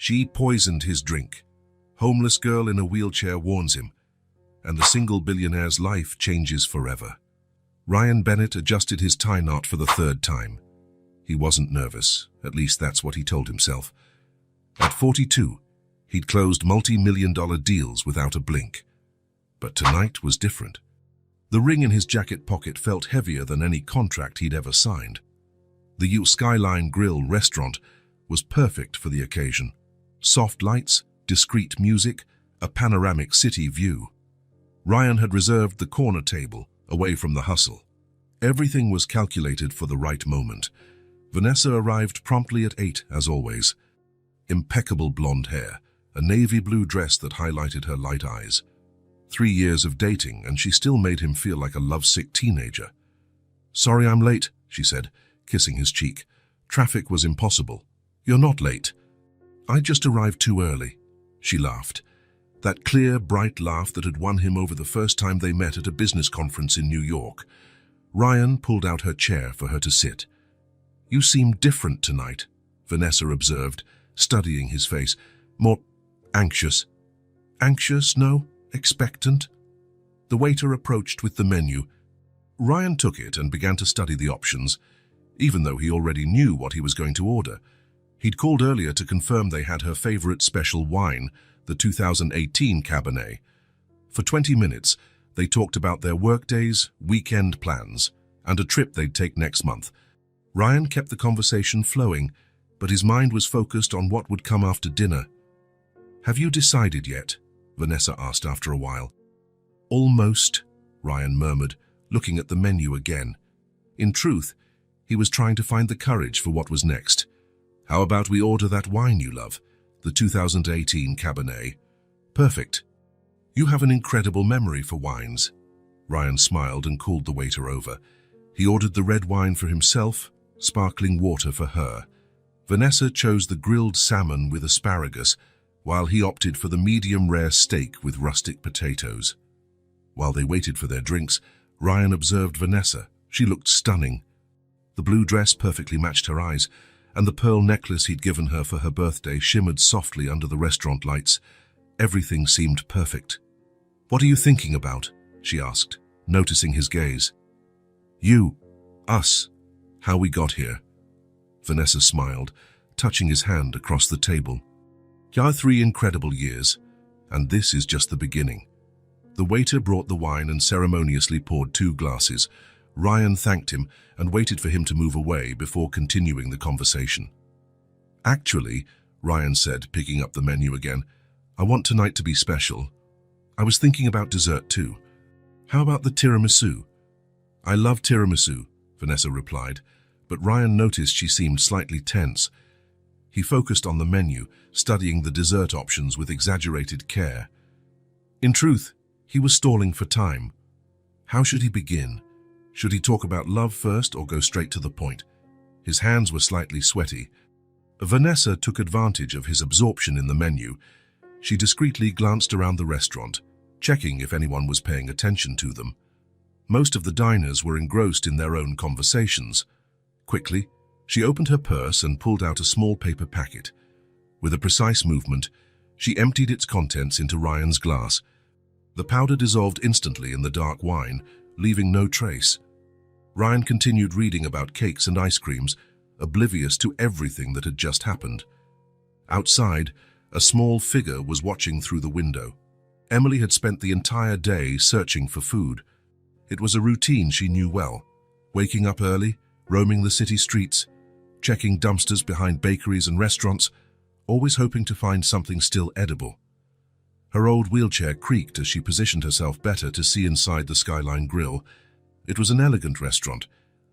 She poisoned his drink. Homeless girl in a wheelchair warns him, and the single billionaire's life changes forever. Ryan Bennett adjusted his tie knot for the third time. He wasn't nervous, at least that's what he told himself. At 42, he'd closed multi-million-dollar deals without a blink. But tonight was different. The ring in his jacket pocket felt heavier than any contract he'd ever signed. The U Skyline Grill restaurant was perfect for the occasion. Soft lights, discreet music, a panoramic city view. Ryan had reserved the corner table, away from the hustle. Everything was calculated for the right moment. Vanessa arrived promptly at 8, as always. Impeccable blonde hair, a navy blue dress that highlighted her light eyes. 3 years of dating, and she still made him feel like a lovesick teenager. "Sorry I'm late," she said, kissing his cheek. "Traffic was impossible." "You're not late." "I just arrived too early." She laughed. That clear, bright laugh that had won him over the first time they met at a business conference in New York. Ryan pulled out her chair for her to sit. "You seem different tonight," Vanessa observed, studying his face. "More anxious." "Anxious, no? Expectant?" The waiter approached with the menu. Ryan took it and began to study the options, even though he already knew what he was going to order. He'd called earlier to confirm they had her favorite special wine, the 2018 Cabernet. For 20 minutes, they talked about their workdays, weekend plans, and a trip they'd take next month. Ryan kept the conversation flowing, but his mind was focused on what would come after dinner. "Have you decided yet?" Vanessa asked after a while. "Almost," Ryan murmured, looking at the menu again. In truth, he was trying to find the courage for what was next. "How about we order that wine you love, the 2018 Cabernet?" "Perfect. You have an incredible memory for wines." Ryan smiled and called the waiter over. He ordered the red wine for himself, sparkling water for her. Vanessa chose the grilled salmon with asparagus, while he opted for the medium-rare steak with rustic potatoes. While they waited for their drinks, Ryan observed Vanessa. She looked stunning. The blue dress perfectly matched her eyes, and the pearl necklace he'd given her for her birthday shimmered softly under the restaurant lights. Everything seemed perfect. "What are you thinking about?" she asked, noticing his gaze. "You, us, how we got here." Vanessa smiled, touching his hand across the table. "Our 3 incredible years, and this is just the beginning." The waiter brought the wine and ceremoniously poured 2 glasses. Ryan thanked him and waited for him to move away before continuing the conversation. "Actually," Ryan said, picking up the menu again, "I want tonight to be special. I was thinking about dessert too. How about the tiramisu?" "I love tiramisu," Vanessa replied, but Ryan noticed she seemed slightly tense. He focused on the menu, studying the dessert options with exaggerated care. In truth, he was stalling for time. How should he begin? Should he talk about love first or go straight to the point? His hands were slightly sweaty. Vanessa took advantage of his absorption in the menu. She discreetly glanced around the restaurant, checking if anyone was paying attention to them. Most of the diners were engrossed in their own conversations. Quickly, she opened her purse and pulled out a small paper packet. With a precise movement, she emptied its contents into Ryan's glass. The powder dissolved instantly in the dark wine, leaving no trace. Ryan continued reading about cakes and ice creams, oblivious to everything that had just happened. Outside, a small figure was watching through the window. Emily had spent the entire day searching for food. It was a routine she knew well, waking up early, roaming the city streets, checking dumpsters behind bakeries and restaurants, always hoping to find something still edible. Her old wheelchair creaked as she positioned herself better to see inside the Skyline Grill. It was an elegant restaurant,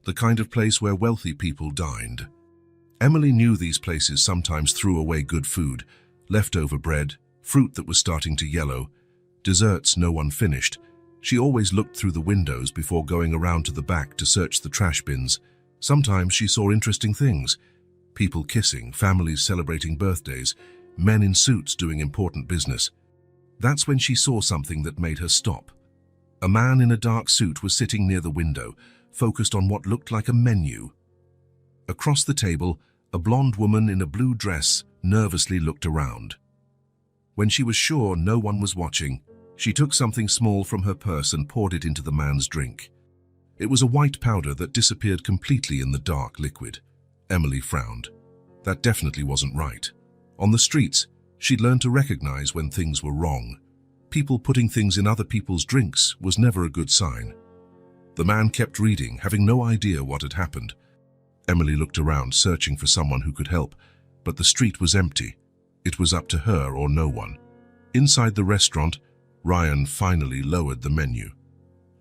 the kind of place where wealthy people dined. Emily knew these places sometimes threw away good food, leftover bread, fruit that was starting to yellow, desserts no one finished. She always looked through the windows before going around to the back to search the trash bins. Sometimes she saw interesting things: people kissing, families celebrating birthdays, men in suits doing important business. That's when she saw something that made her stop. A man in a dark suit was sitting near the window, focused on what looked like a menu. Across the table, a blonde woman in a blue dress nervously looked around. When she was sure no one was watching, she took something small from her purse and poured it into the man's drink. It was a white powder that disappeared completely in the dark liquid. Emily frowned. That definitely wasn't right. On the streets, she'd learned to recognize when things were wrong. People putting things in other people's drinks was never a good sign. The man kept reading, having no idea what had happened. Emily looked around, searching for someone who could help, but the street was empty. It was up to her or no one. Inside the restaurant, Ryan finally lowered the menu.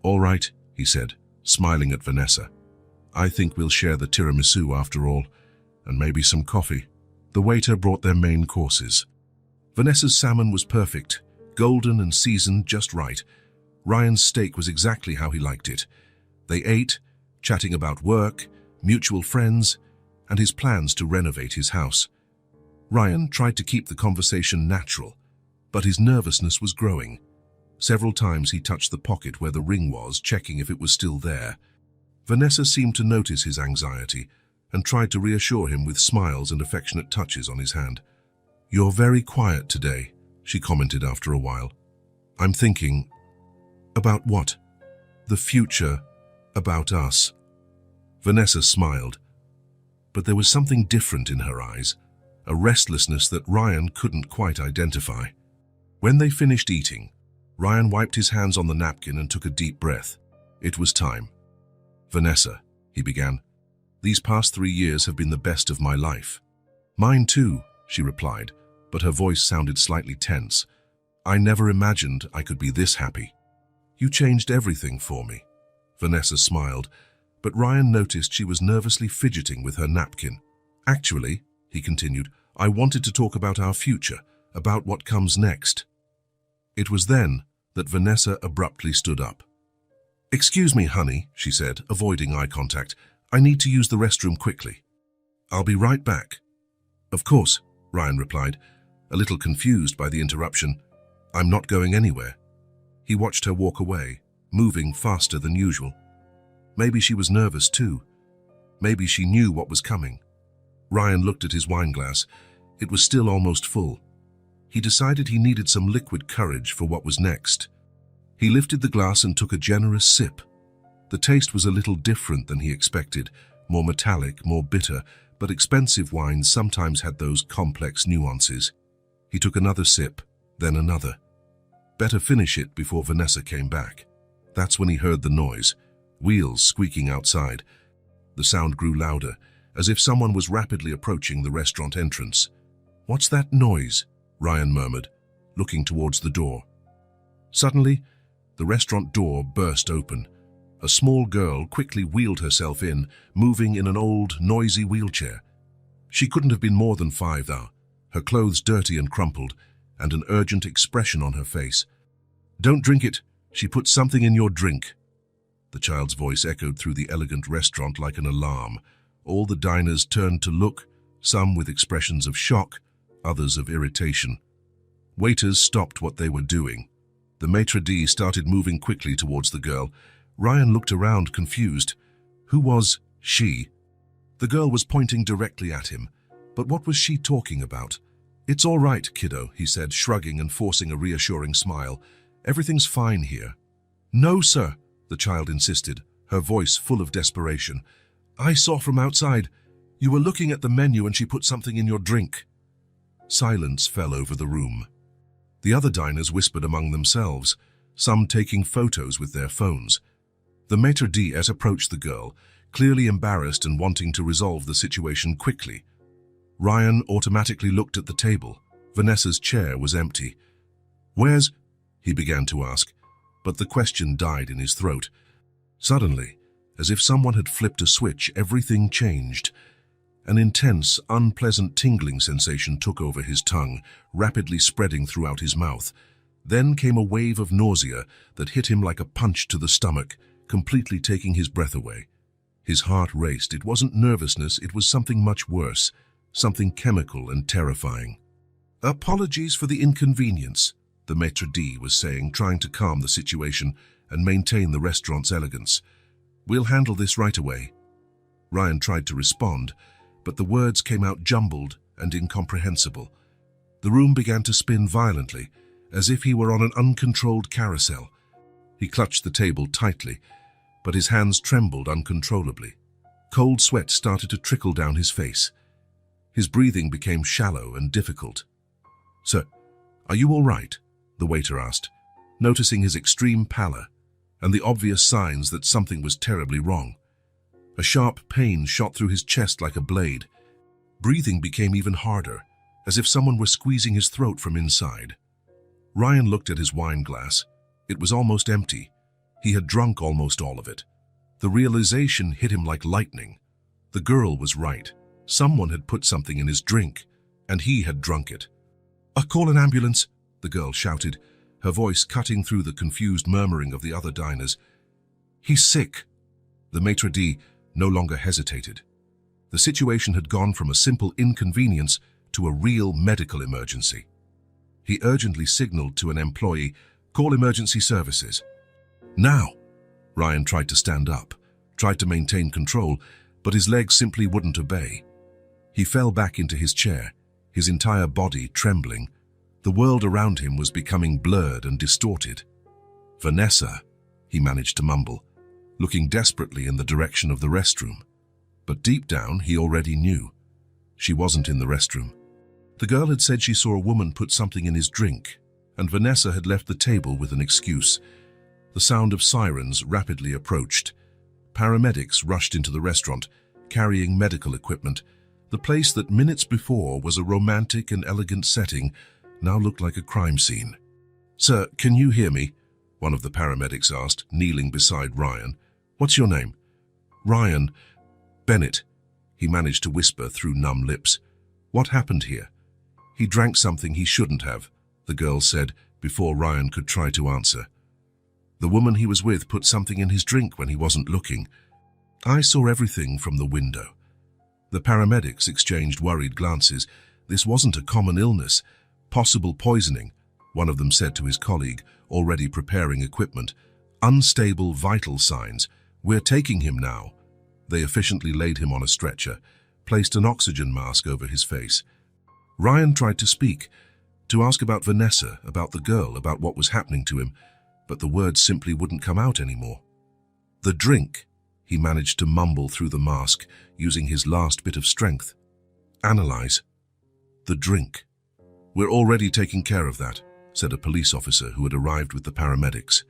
"All right," he said, smiling at Vanessa. "I think we'll share the tiramisu after all, and maybe some coffee." The waiter brought their main courses. Vanessa's salmon was perfect, golden and seasoned just right. Ryan's steak was exactly how he liked it. They ate, chatting about work, mutual friends, and his plans to renovate his house. Ryan tried to keep the conversation natural, but his nervousness was growing. Several times he touched the pocket where the ring was, checking if it was still there. Vanessa seemed to notice his anxiety and tried to reassure him with smiles and affectionate touches on his hand. "You're very quiet today," she commented after a while. "I'm thinking." "About what?" "The future, about us." Vanessa smiled, but there was something different in her eyes, a restlessness that Ryan couldn't quite identify. When they finished eating, Ryan wiped his hands on the napkin and took a deep breath. It was time. "Vanessa," he began, "these past 3 years have been the best of my life." "Mine too," she replied, but her voice sounded slightly tense. "I never imagined I could be this happy." "You changed everything for me." Vanessa smiled, but Ryan noticed she was nervously fidgeting with her napkin. "Actually," he continued, "I wanted to talk about our future, about what comes next." It was then that Vanessa abruptly stood up. "Excuse me, honey," she said, avoiding eye contact. "I need to use the restroom quickly." "I'll be right back." "Of course," Ryan replied, a little confused by the interruption. "I'm not going anywhere." He watched her walk away, moving faster than usual. Maybe she was nervous too. Maybe she knew what was coming. Ryan looked at his wine glass. It was still almost full. He decided he needed some liquid courage for what was next. He lifted the glass and took a generous sip. The taste was a little different than he expected, more metallic, more bitter, but expensive wines sometimes had those complex nuances. He took another sip, then another. Better finish it before Vanessa came back. That's when he heard the noise, wheels squeaking outside. The sound grew louder, as if someone was rapidly approaching the restaurant entrance. "What's that noise?" Ryan murmured, looking towards the door. Suddenly, the restaurant door burst open. A small girl quickly wheeled herself in, moving in an old, noisy wheelchair. She couldn't have been more than 5 though, her clothes dirty and crumpled, and an urgent expression on her face. "Don't drink it. She put something in your drink." The child's voice echoed through the elegant restaurant like an alarm. All the diners turned to look, some with expressions of shock, others of irritation. Waiters stopped what they were doing. The maitre d' started moving quickly towards the girl. Ryan looked around, confused. Who was she? The girl was pointing directly at him. But what was she talking about? "It's all right, kiddo," he said, shrugging and forcing a reassuring smile. "Everything's fine here." "No, sir," the child insisted, her voice full of desperation. "I saw from outside. You were looking at the menu and she put something in your drink." Silence fell over the room. The other diners whispered among themselves, some taking photos with their phones. The maitre d' approached the girl, clearly embarrassed and wanting to resolve the situation quickly. Ryan automatically looked at the table. Vanessa's chair was empty. "Where's—" he began to ask, but the question died in his throat. Suddenly, as if someone had flipped a switch, everything changed. An intense, unpleasant tingling sensation took over his tongue, rapidly spreading throughout his mouth. Then came a wave of nausea that hit him like a punch to the stomach, completely taking his breath away. His heart raced. It wasn't nervousness, it was something much worse, something chemical and terrifying. "Apologies for the inconvenience," the maitre d' was saying, trying to calm the situation and maintain the restaurant's elegance. "We'll handle this right away." Ryan tried to respond, but the words came out jumbled, and incomprehensible. The room began to spin violently, as if he were on an uncontrolled carousel. He clutched the table tightly, but his hands trembled uncontrollably. Cold sweat started to trickle down his face. His breathing became shallow and difficult. "Sir, are you all right?" the waiter asked, noticing his extreme pallor and the obvious signs that something was terribly wrong. A sharp pain shot through his chest like a blade. Breathing became even harder, as if someone were squeezing his throat from inside. Ryan looked at his wine glass. It was almost empty. He had drunk almost all of it. The realization hit him like lightning. The girl was right. Someone had put something in his drink, and he had drunk it. Call an ambulance," the girl shouted, her voice cutting through the confused murmuring of the other diners. "He's sick." The maitre d' no longer hesitated. The situation had gone from a simple inconvenience to a real medical emergency. He urgently signaled to an employee, "Call emergency services." "Now!" Ryan tried to stand up, tried to maintain control, but his legs simply wouldn't obey. He fell back into his chair, his entire body trembling. The world around him was becoming blurred and distorted. "Vanessa," he managed to mumble, looking desperately in the direction of the restroom. But deep down, he already knew. She wasn't in the restroom. The girl had said she saw a woman put something in his drink, and Vanessa had left the table with an excuse. The sound of sirens rapidly approached. Paramedics rushed into the restaurant, carrying medical equipment. The place that minutes before was a romantic and elegant setting now looked like a crime scene. "Sir, can you hear me?" one of the paramedics asked, kneeling beside Ryan. "What's your name?" "Ryan Bennett," he managed to whisper through numb lips. "What happened here?" "He drank something he shouldn't have," the girl said before Ryan could try to answer. "The woman he was with put something in his drink when he wasn't looking. I saw everything from the window." The paramedics exchanged worried glances. This wasn't a common illness. "Possible poisoning," one of them said to his colleague, already preparing equipment. "Unstable vital signs. We're taking him now." They efficiently laid him on a stretcher, placed an oxygen mask over his face. Ryan tried to speak, to ask about Vanessa, about the girl, about what was happening to him, but the words simply wouldn't come out anymore. "The drink," he managed to mumble through the mask, using his last bit of strength. "Analyze. The drink." "We're already taking care of that," said a police officer who had arrived with the paramedics.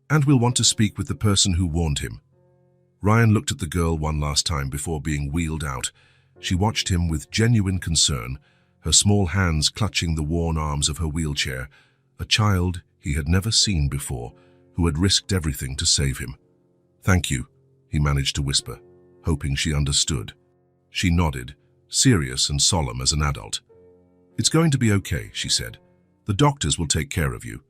"And we'll want to speak with the person who warned him." Ryan looked at the girl one last time before being wheeled out. She watched him with genuine concern, her small hands clutching the worn arms of her wheelchair, a child he had never seen before, who had risked everything to save him. "Thank you," he managed to whisper, hoping she understood. She nodded, serious and solemn as an adult. "It's going to be okay," she said. "The doctors will take care of you."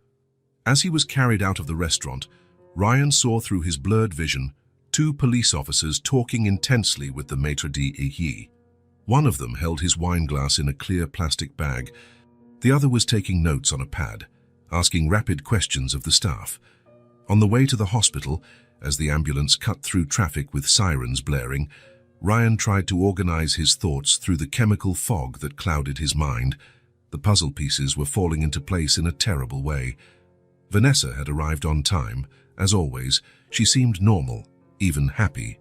As he was carried out of the restaurant, Ryan saw through his blurred vision 2 police officers talking intensely with the maitre d'. One of them held his wine glass in a clear plastic bag. The other was taking notes on a pad, asking rapid questions of the staff. On the way to the hospital, as the ambulance cut through traffic with sirens blaring, Ryan tried to organize his thoughts through the chemical fog that clouded his mind. The puzzle pieces were falling into place in a terrible way. Vanessa had arrived on time. As always, she seemed normal, even happy.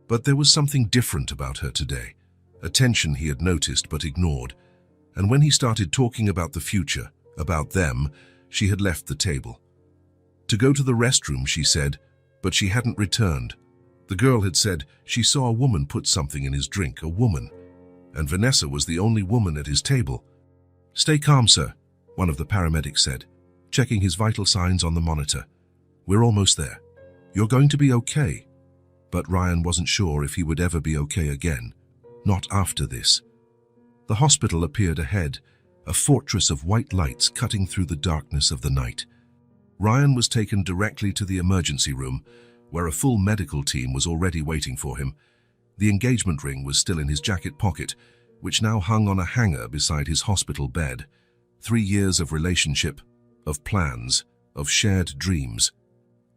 But there was something different about her today, a tension he had noticed but ignored. And when he started talking about the future, about them, she had left the table. To go to the restroom, she said, but she hadn't returned. The girl had said she saw a woman put something in his drink, a woman. And Vanessa was the only woman at his table. "Stay calm, sir," one of the paramedics said, checking his vital signs on the monitor. "We're almost there. You're going to be okay." But Ryan wasn't sure if he would ever be okay again. Not after this. The hospital appeared ahead, a fortress of white lights cutting through the darkness of the night. Ryan was taken directly to the emergency room, where a full medical team was already waiting for him. The engagement ring was still in his jacket pocket, which now hung on a hanger beside his hospital bed. 3 years of relationship, of plans, of shared dreams.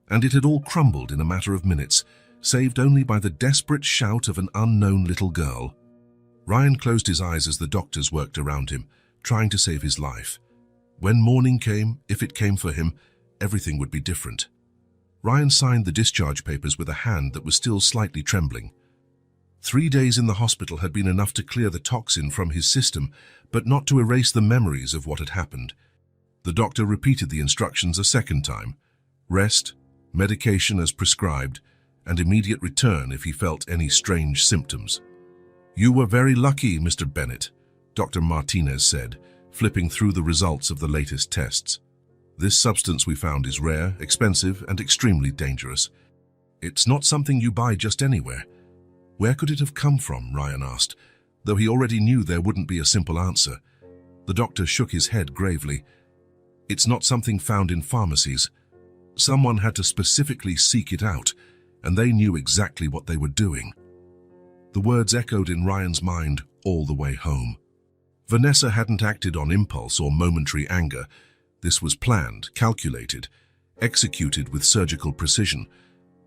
And it had all crumbled in a matter of minutes, saved only by the desperate shout of an unknown little girl. Ryan closed his eyes as the doctors worked around him, trying to save his life. When morning came, if it came for him, everything would be different. Ryan signed the discharge papers with a hand that was still slightly trembling. 3 days in the hospital had been enough to clear the toxin from his system, but not to erase the memories of what had happened. The doctor repeated the instructions a second time: rest, medication as prescribed, and immediate return if he felt any strange symptoms. "You were very lucky, Mr. Bennett," Dr. Martinez said, flipping through the results of the latest tests. "This substance we found is rare, expensive, and extremely dangerous. It's not something you buy just anywhere." "Where could it have come from?" Ryan asked, though he already knew there wouldn't be a simple answer. The doctor shook his head gravely. "It's not something found in pharmacies. Someone had to specifically seek it out, and they knew exactly what they were doing." The words echoed in Ryan's mind all the way home. Vanessa hadn't acted on impulse or momentary anger. This was planned, calculated, executed with surgical precision.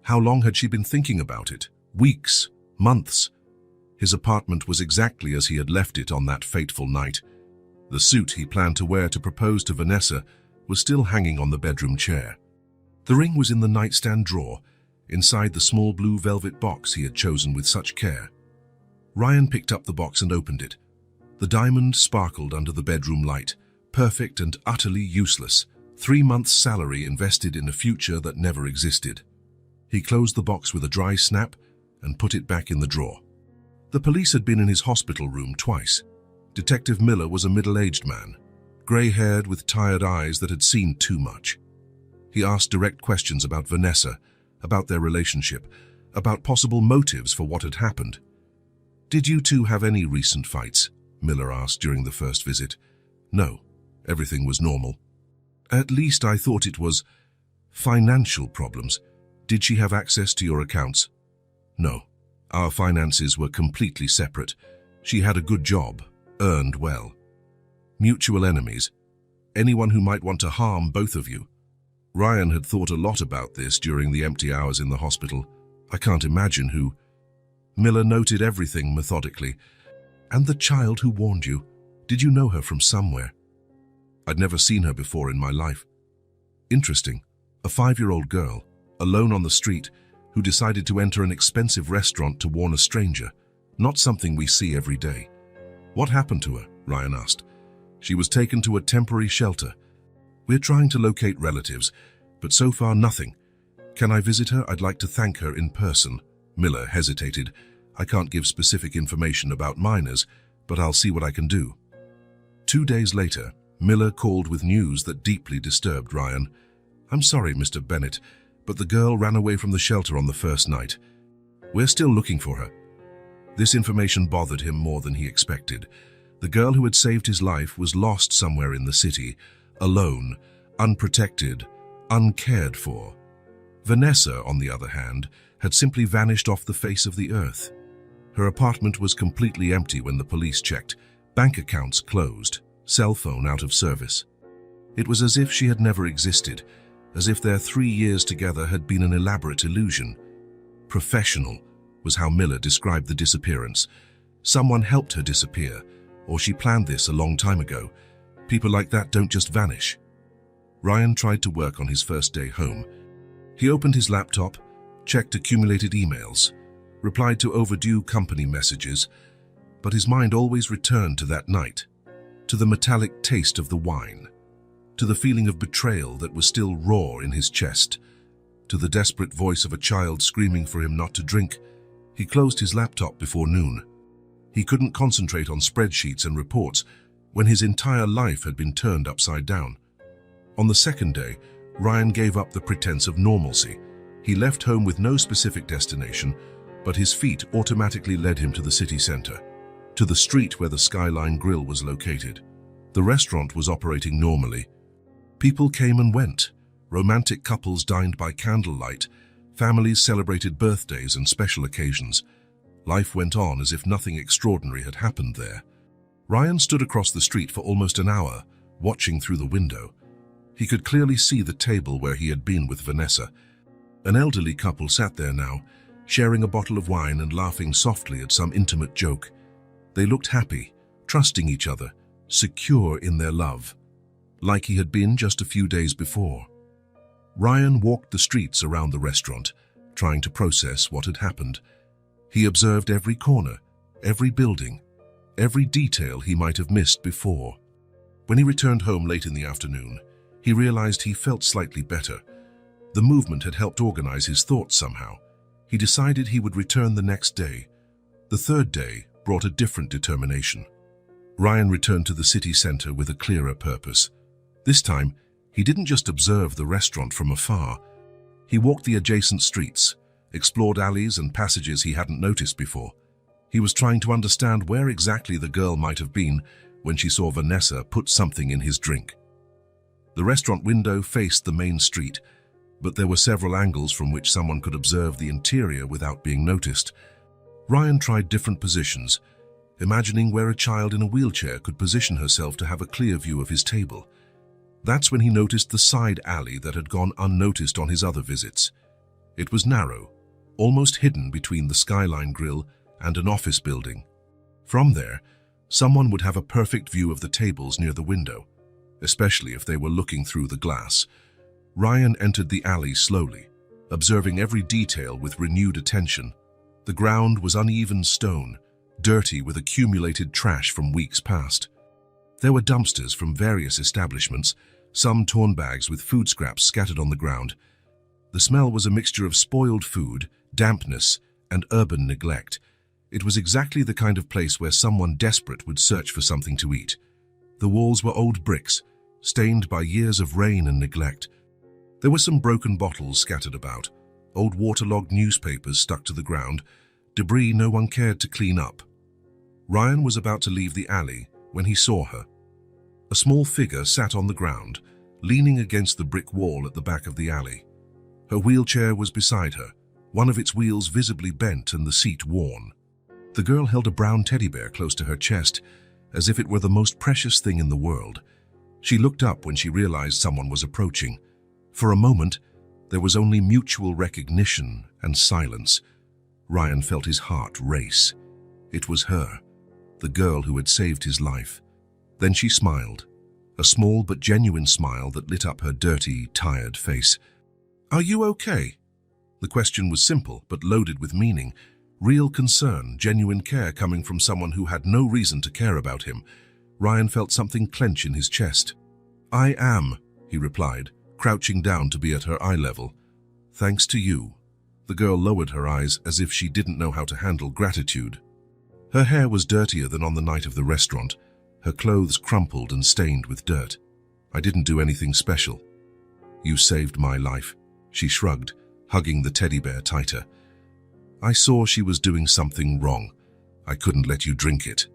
How long had she been thinking about it? Weeks, months. His apartment was exactly as he had left it on that fateful night. The suit he planned to wear to propose to Vanessa was still hanging on the bedroom chair. The ring was in the nightstand drawer, inside the small blue velvet box he had chosen with such care. Ryan picked up the box and opened it. The diamond sparkled under the bedroom light, perfect and utterly useless. 3 months' salary invested in a future that never existed. He closed the box with a dry snap and put it back in the drawer. The police had been in his hospital room twice. Detective Miller was a middle-aged man, grey-haired with tired eyes that had seen too much. He asked direct questions about Vanessa, about their relationship, about possible motives for what had happened. "Did you two have any recent fights?" Miller asked during the first visit. "No, everything was normal." "At least I thought it was financial problems. Did she have access to your accounts?" "No, our finances were completely separate. She had a good job, earned well." "Mutual enemies? Anyone who might want to harm both of you?" Ryan had thought a lot about this during the empty hours in the hospital. "I can't imagine who." Miller noted everything methodically. "And the child who warned you, did you know her from somewhere?" "I'd never seen her before in my life." "Interesting. A 5-year-old girl, alone on the street, who decided to enter an expensive restaurant to warn a stranger. Not something we see every day." "What happened to her?" Ryan asked. "She was taken to a temporary shelter. We're trying to locate relatives, but so far nothing. Can I visit her? I'd like to thank her in person." Miller hesitated. "I can't give specific information about minors, but I'll see what I can do." 2 days later, Miller called with news that deeply disturbed Ryan. "I'm sorry, Mr. Bennett, but the girl ran away from the shelter on the first night. We're still looking for her." This information bothered him more than he expected. The girl who had saved his life was lost somewhere in the city, alone, unprotected, uncared for. Vanessa, on the other hand, had simply vanished off the face of the earth. Her apartment was completely empty when the police checked, bank accounts closed, cell phone out of service. It was as if she had never existed, as if their 3 years together had been an elaborate illusion. "Professional" was how Miller described the disappearance. Someone helped her disappear, or she planned this a long time ago. People like that don't just vanish. Ryan tried to work on his first day home. He opened his laptop, checked accumulated emails, replied to overdue company messages, but his mind always returned to that night, to the metallic taste of the wine, to the feeling of betrayal that was still raw in his chest, to the desperate voice of a child screaming for him not to drink. He closed his laptop before noon. He couldn't concentrate on spreadsheets and reports when his entire life had been turned upside down. On the second day, Ryan gave up the pretense of normalcy. He left home with no specific destination, but his feet automatically led him to the city center, to the street where the Skyline Grill was located. The restaurant was operating normally. People came and went. Romantic couples dined by candlelight. Families celebrated birthdays and special occasions. Life went on as if nothing extraordinary had happened there. Ryan stood across the street for almost an hour, watching through the window. He could clearly see the table where he had been with Vanessa. An elderly couple sat there now, sharing a bottle of wine and laughing softly at some intimate joke. They looked happy, trusting each other, secure in their love, like he had been just a few days before. Ryan walked the streets around the restaurant, trying to process what had happened. He observed every corner, every building, every detail he might have missed before. When he returned home late in the afternoon, he realized he felt slightly better. The movement had helped organize his thoughts somehow. He decided he would return the next day. The third day brought a different determination. Ryan returned to the city center with a clearer purpose. This time, he didn't just observe the restaurant from afar. He walked the adjacent streets, explored alleys and passages he hadn't noticed before. He was trying to understand where exactly the girl might have been when she saw Vanessa put something in his drink. The restaurant window faced the main street, but there were several angles from which someone could observe the interior without being noticed. Ryan tried different positions, imagining where a child in a wheelchair could position herself to have a clear view of his table. That's when he noticed the side alley that had gone unnoticed on his other visits. It was narrow, almost hidden between the Skyline Grill and an office building. From there, someone would have a perfect view of the tables near the window, especially if they were looking through the glass. Ryan entered the alley slowly, observing every detail with renewed attention. The ground was uneven stone, dirty with accumulated trash from weeks past. There were dumpsters from various establishments, some torn bags with food scraps scattered on the ground. The smell was a mixture of spoiled food, dampness, and urban neglect. It was exactly the kind of place where someone desperate would search for something to eat. The walls were old bricks, stained by years of rain and neglect. There were some broken bottles scattered about, old waterlogged newspapers stuck to the ground, debris no one cared to clean up. Ryan was about to leave the alley when he saw her. A small figure sat on the ground, leaning against the brick wall at the back of the alley. Her wheelchair was beside her, one of its wheels visibly bent and the seat worn. The girl held a brown teddy bear close to her chest, as if it were the most precious thing in the world. She looked up when she realized someone was approaching. For a moment, there was only mutual recognition and silence. Ryan felt his heart race. It was her, the girl who had saved his life. Then she smiled, a small but genuine smile that lit up her dirty, tired face. "Are you okay?" The question was simple but loaded with meaning. Real concern, genuine care coming from someone who had no reason to care about him. Ryan felt something clench in his chest. "I am," he replied, crouching down to be at her eye level. "Thanks to you." The girl lowered her eyes as if she didn't know how to handle gratitude. Her hair was dirtier than on the night of the restaurant, her clothes crumpled and stained with dirt. "I didn't do anything special." "You saved my life," she shrugged, hugging the teddy bear tighter. "I saw she was doing something wrong. I couldn't let you drink it."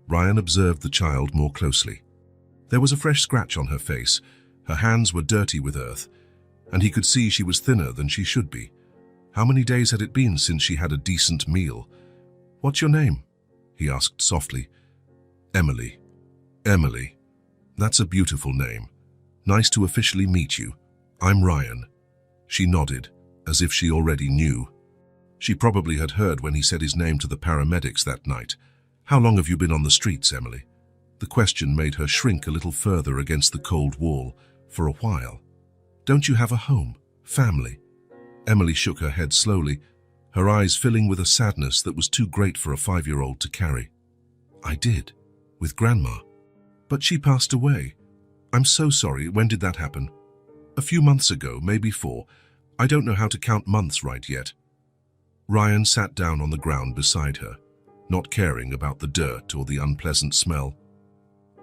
Ryan observed the child more closely. There was a fresh scratch on her face, her hands were dirty with earth, and he could see she was thinner than she should be. How many days had it been since she had a decent meal? "What's your name?" he asked softly. "Emily." "Emily. That's a beautiful name. Nice to officially meet you. I'm Ryan." She nodded, as if she already knew. She probably had heard when he said his name to the paramedics that night. "How long have you been on the streets, Emily?" The question made her shrink a little further against the cold wall. "For a while." "Don't you have a home, family?" Emily shook her head slowly, her eyes filling with a sadness that was too great for a 5-year-old to carry. "I did, with Grandma. But she passed away. I'm so sorry. When did that happen?" "A few months ago, maybe 4. I don't know how to count months right yet." Ryan sat down on the ground beside her, not caring about the dirt or the unpleasant smell.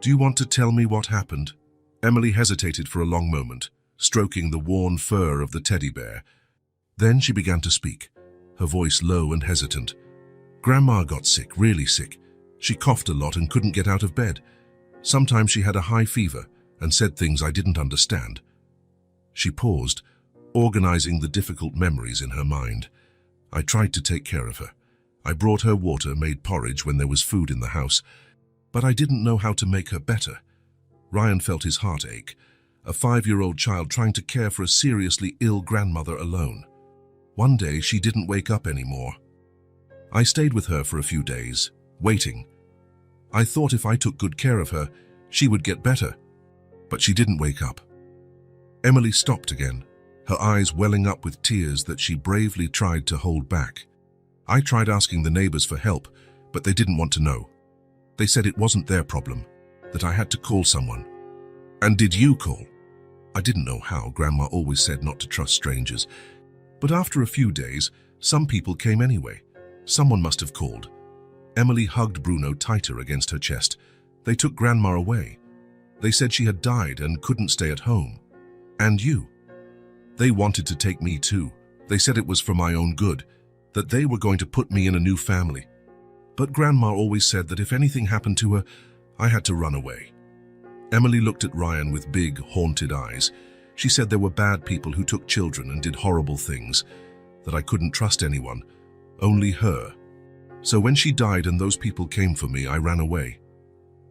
"Do you want to tell me what happened?" Emily hesitated for a long moment, stroking the worn fur of the teddy bear. Then she began to speak, her voice low and hesitant. "Grandma got sick, really sick. She coughed a lot and couldn't get out of bed. Sometimes she had a high fever and said things I didn't understand." She paused, organizing the difficult memories in her mind. "I tried to take care of her. I brought her water, made porridge when there was food in the house, but I didn't know how to make her better." Ryan felt his heart ache, a 5-year-old child trying to care for a seriously ill grandmother alone. One day she didn't wake up anymore. "I stayed with her for a few days, waiting. I thought if I took good care of her, she would get better. But she didn't wake up. Emily stopped again, her eyes welling up with tears that she bravely tried to hold back. I tried asking the neighbors for help, but they didn't want to know. They said it wasn't their problem, that I had to call someone. And did you call? I didn't know how. Grandma always said not to trust strangers. But after a few days, some people came anyway. Someone must have called. Emily hugged Bruno tighter against her chest. They took Grandma away. They said she had died and couldn't stay at home. And you? They wanted to take me too. They said it was for my own good, that they were going to put me in a new family. But Grandma always said that if anything happened to her, I had to run away. Emily looked at Ryan with big, haunted eyes. She said there were bad people who took children and did horrible things, that I couldn't trust anyone, only her. So when she died and those people came for me, I ran away.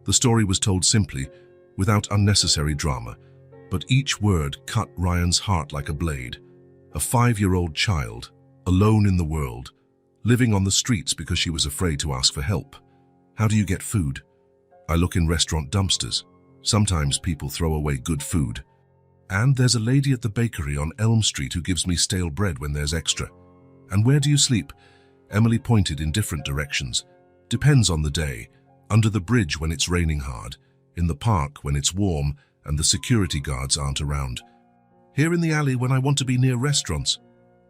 The story was told simply, without unnecessary drama, but each word cut Ryan's heart like a blade. A 5-year-old child, alone in the world, living on the streets because she was afraid to ask for help. How do you get food? I look in restaurant dumpsters. Sometimes people throw away good food. And there's a lady at the bakery on Elm Street who gives me stale bread when there's extra. And where do you sleep? Emily pointed in different directions. Depends on the day. Under the bridge when it's raining hard. In the park when it's warm and the security guards aren't around. Here in the alley when I want to be near restaurants.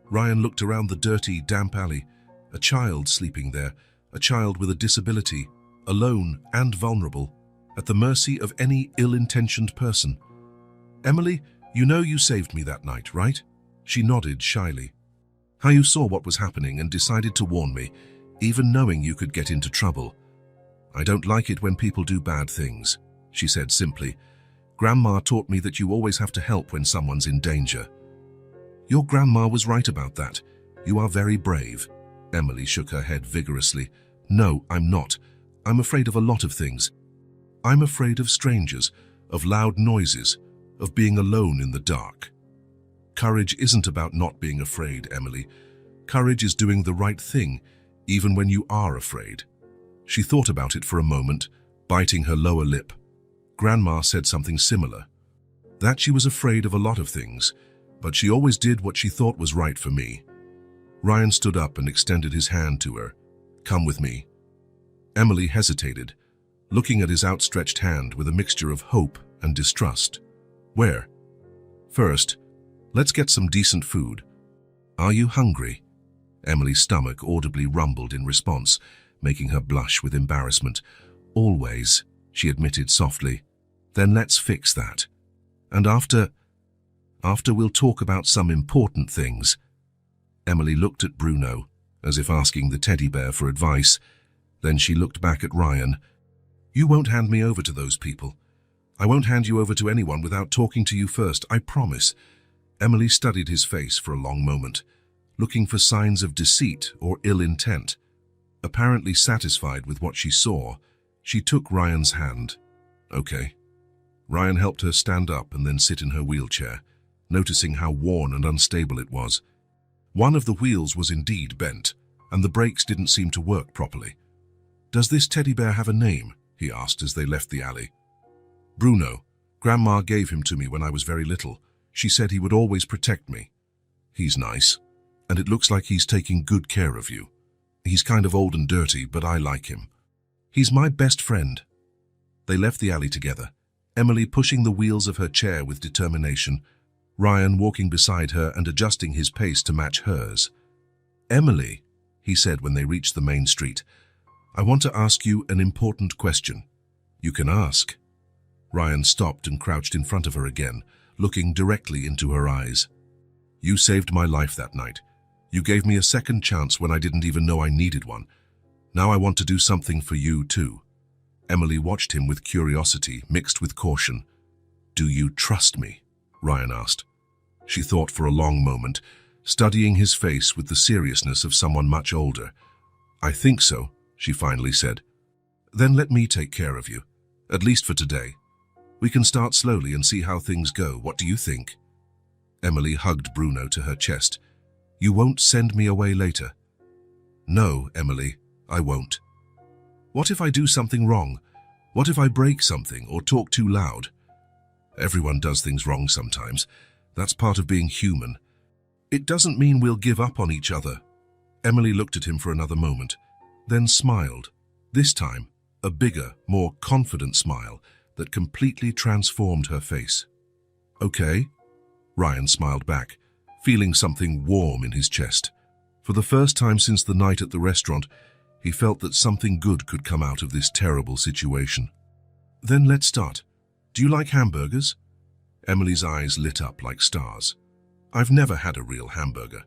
Ryan looked around the dirty, damp alley. A child sleeping there. A child with a disability. Alone and vulnerable. At the mercy of any ill-intentioned person. Emily, you know you saved me that night, right? She nodded shyly. How you saw what was happening and decided to warn me, even knowing you could get into trouble. I don't like it when people do bad things, she said simply. Grandma taught me that you always have to help when someone's in danger. Your grandma was right about that. You are very brave. Emily shook her head vigorously. No, I'm not. I'm afraid of a lot of things. I'm afraid of strangers, of loud noises, of being alone in the dark. Courage isn't about not being afraid, Emily. Courage is doing the right thing, even when you are afraid. She thought about it for a moment, biting her lower lip. Grandma said something similar. That she was afraid of a lot of things, but she always did what she thought was right for me. Ryan stood up and extended his hand to her. Come with me. Emily hesitated, looking at his outstretched hand with a mixture of hope and distrust. Where? First, let's get some decent food. Are you hungry? Emily's stomach audibly rumbled in response, making her blush with embarrassment. Always, she admitted softly. Then let's fix that. And after we'll talk about some important things. Emily looked at Bruno, as if asking the teddy bear for advice. Then she looked back at Ryan. You won't hand me over to those people. I won't hand you over to anyone without talking to you first, I promise. Emily studied his face for a long moment, looking for signs of deceit or ill intent. Apparently satisfied with what she saw, she took Ryan's hand. Okay. Ryan helped her stand up and then sit in her wheelchair, noticing how worn and unstable it was. One of the wheels was indeed bent, and the brakes didn't seem to work properly. Does this teddy bear have a name? He asked as they left the alley. Bruno. Grandma gave him to me when I was very little. She said he would always protect me. He's nice, and it looks like he's taking good care of you. He's kind of old and dirty, but I like him. He's my best friend. They left the alley together, Emily pushing the wheels of her chair with determination, Ryan walking beside her and adjusting his pace to match hers. Emily, he said when they reached the main street, I want to ask you an important question. You can ask. Ryan stopped and crouched in front of her again, looking directly into her eyes. You saved my life that night. You gave me a second chance when I didn't even know I needed one. Now I want to do something for you too. Emily watched him with curiosity mixed with caution. Do you trust me? Ryan asked. She thought for a long moment, studying his face with the seriousness of someone much older. I think so, she finally said. Then let me take care of you, at least for today. We can start slowly and see how things go. What do you think? Emily hugged Bruno to her chest. You won't send me away later? No, Emily, I won't. What if I do something wrong? What if I break something or talk too loud? Everyone does things wrong sometimes. That's part of being human. It doesn't mean we'll give up on each other. Emily looked at him for another moment, then smiled. This time, a bigger, more confident smile that completely transformed her face. Okay, Ryan smiled back, feeling something warm in his chest. For the first time since the night at the restaurant, he felt that something good could come out of this terrible situation. Then let's start. Do you like hamburgers? Emily's eyes lit up like stars. I've never had a real hamburger.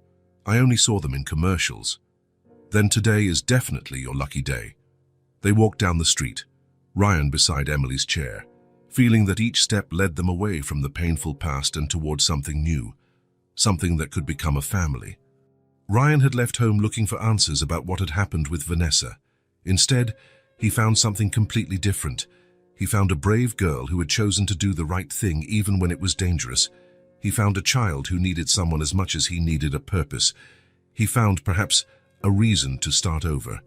I only saw them in commercials. Then today is definitely your lucky day. They walked down the street, Ryan beside Emily's chair, feeling that each step led them away from the painful past and towards something new, something that could become a family. Ryan had left home looking for answers about what had happened with Vanessa. Instead, he found something completely different. He found a brave girl who had chosen to do the right thing even when it was dangerous. He found a child who needed someone as much as he needed a purpose. He found, perhaps, a reason to start over.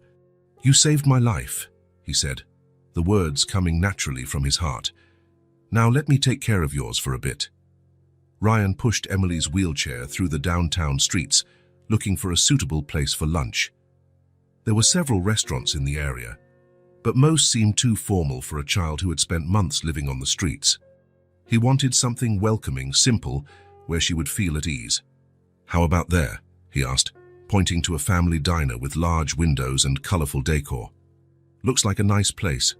You saved my life, he said, the words coming naturally from his heart. Now let me take care of yours for a bit. Ryan pushed Emily's wheelchair through the downtown streets, looking for a suitable place for lunch. There were several restaurants in the area, but most seemed too formal for a child who had spent months living on the streets. He wanted something welcoming, simple, where she would feel at ease. How about there? He asked, pointing to a family diner with large windows and colorful decor. Looks like a nice place.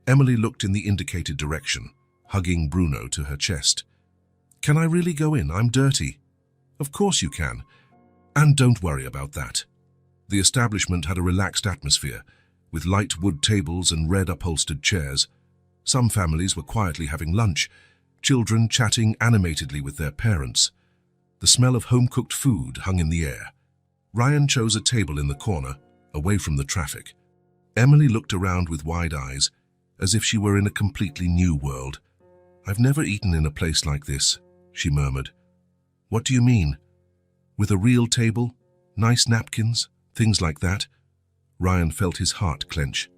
Emily looked in the indicated direction, hugging Bruno to her chest. Can I really go in? I'm dirty. Of course you can. And don't worry about that. The establishment had a relaxed atmosphere, with light wood tables and red upholstered chairs. Some families were quietly having lunch, children chatting animatedly with their parents. The smell of home-cooked food hung in the air. Ryan chose a table in the corner, away from the traffic. Emily looked around with wide eyes, as if she were in a completely new world. I've never eaten in a place like this, she murmured. What do you mean? With a real table, nice napkins, things like that? Ryan felt his heart clench.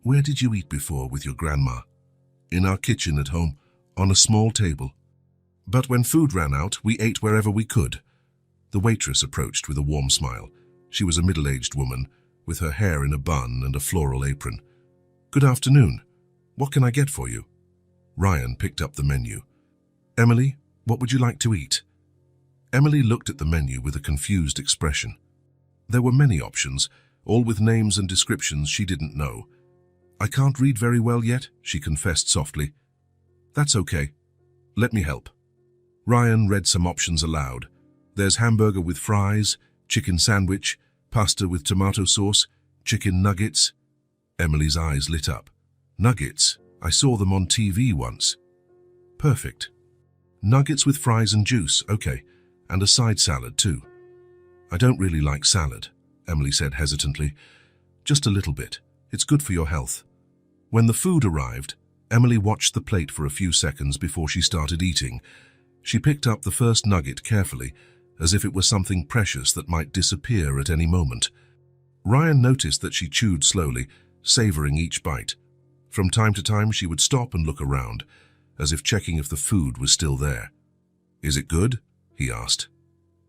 Where did you eat before with your grandma? In our kitchen at home, on a small table. But when food ran out, we ate wherever we could. The waitress approached with a warm smile. She was a middle-aged woman, with her hair in a bun and a floral apron. Good afternoon. What can I get for you? Ryan picked up the menu. Emily, what would you like to eat? Emily looked at the menu with a confused expression. There were many options, all with names and descriptions she didn't know. I can't read very well yet, she confessed softly. That's okay. Let me help. Ryan read some options aloud. There's hamburger with fries, chicken sandwich, pasta with tomato sauce, chicken nuggets. Emily's eyes lit up. Nuggets? I saw them on TV once. Perfect. Nuggets with fries and juice, okay. And a side salad too. I don't really like salad, Emily said hesitantly. Just a little bit. It's good for your health. When the food arrived, Emily watched the plate for a few seconds before she started eating. She picked up the first nugget carefully, as if it were something precious that might disappear at any moment. Ryan noticed that she chewed slowly, savoring each bite. From time to time, she would stop and look around, as if checking if the food was still there. Is it good? He asked.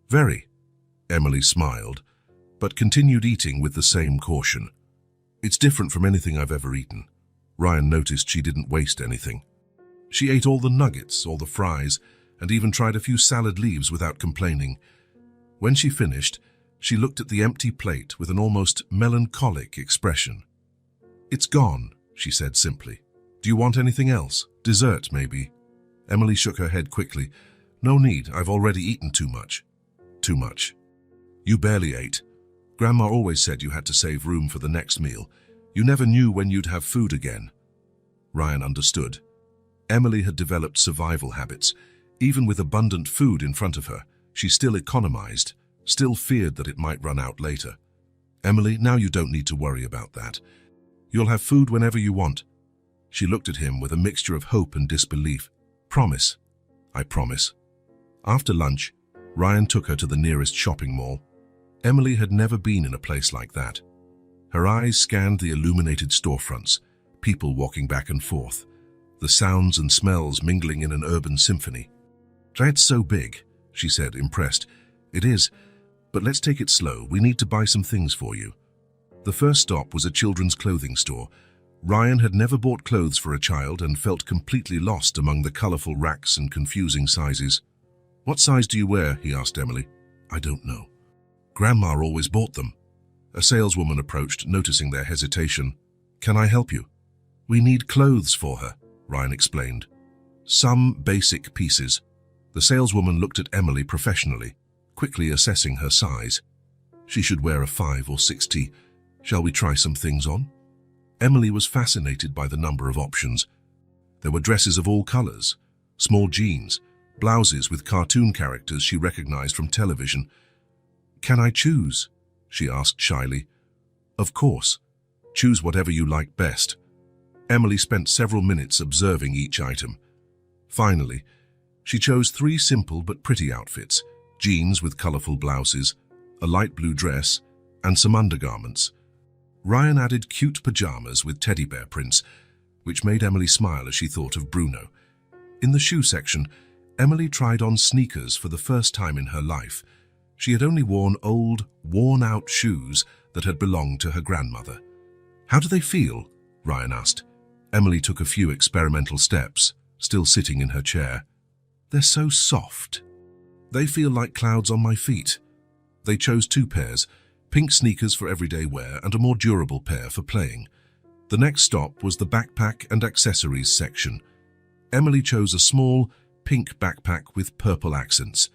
Very. Emily smiled, but continued eating with the same caution. It's different from anything I've ever eaten. Ryan noticed she didn't waste anything. She ate all the nuggets, all the fries, and even tried a few salad leaves without complaining. When she finished, she looked at the empty plate with an almost melancholic expression. It's gone, she said simply. Do you want anything else? Dessert, maybe? Emily shook her head quickly. No need, I've already eaten too much. Too much. You barely ate. Grandma always said you had to save room for the next meal. You never knew when you'd have food again. Ryan understood. Emily had developed survival habits. Even with abundant food in front of her, she still economized, still feared that it might run out later. Emily, now you don't need to worry about that. You'll have food whenever you want. She looked at him with a mixture of hope and disbelief. Promise. I promise. After lunch, Ryan took her to the nearest shopping mall. Emily had never been in a place like that. Her eyes scanned the illuminated storefronts, people walking back and forth, the sounds and smells mingling in an urban symphony. "It's so big," she said, impressed. "It is, but let's take it slow. We need to buy some things for you." The first stop was a children's clothing store. Ryan had never bought clothes for a child and felt completely lost among the colorful racks and confusing sizes. "What size do you wear?" he asked Emily. "I don't know. Grandma always bought them." A saleswoman approached, noticing their hesitation. "Can I help you?" "We need clothes for her," Ryan explained. "Some basic pieces." The saleswoman looked at Emily professionally, quickly assessing her size. "She should wear a 5 or 6T. Shall we try some things on?" Emily was fascinated by the number of options. There were dresses of all colors, small jeans, blouses with cartoon characters she recognized from television. "Can I choose?" she asked shyly. "Of course. Choose whatever you like best." Emily spent several minutes observing each item. Finally, she chose 3 simple but pretty outfits: jeans with colorful blouses, a light blue dress, and some undergarments. Ryan added cute pajamas with teddy bear prints, which made Emily smile as she thought of Bruno. In the shoe section, Emily tried on sneakers for the first time in her life. She had only worn old, worn-out shoes that had belonged to her grandmother. "How do they feel?" Ryan asked. Emily took a few experimental steps, still sitting in her chair. "They're so soft. They feel like clouds on my feet." They chose 2 pairs, pink sneakers for everyday wear and a more durable pair for playing. The next stop was the backpack and accessories section. Emily chose a small, pink backpack with purple accents.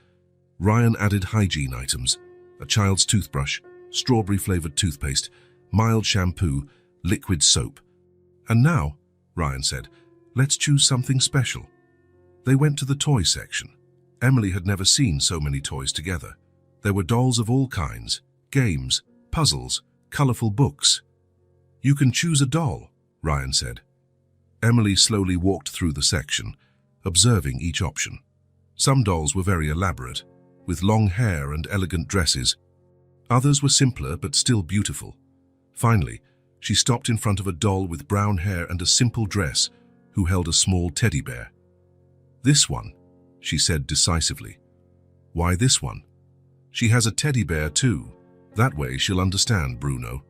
Ryan added hygiene items: a child's toothbrush, strawberry-flavored toothpaste, mild shampoo, liquid soap. "And now," Ryan said, "let's choose something special." They went to the toy section. Emily had never seen so many toys together. There were dolls of all kinds, games, puzzles, colorful books. "You can choose a doll," Ryan said. Emily slowly walked through the section, observing each option. Some dolls were very elaborate, with long hair and elegant dresses. Others were simpler but still beautiful. Finally, she stopped in front of a doll with brown hair and a simple dress, who held a small teddy bear. "This one," she said decisively. "Why this one?" "She has a teddy bear too. That way she'll understand, Bruno."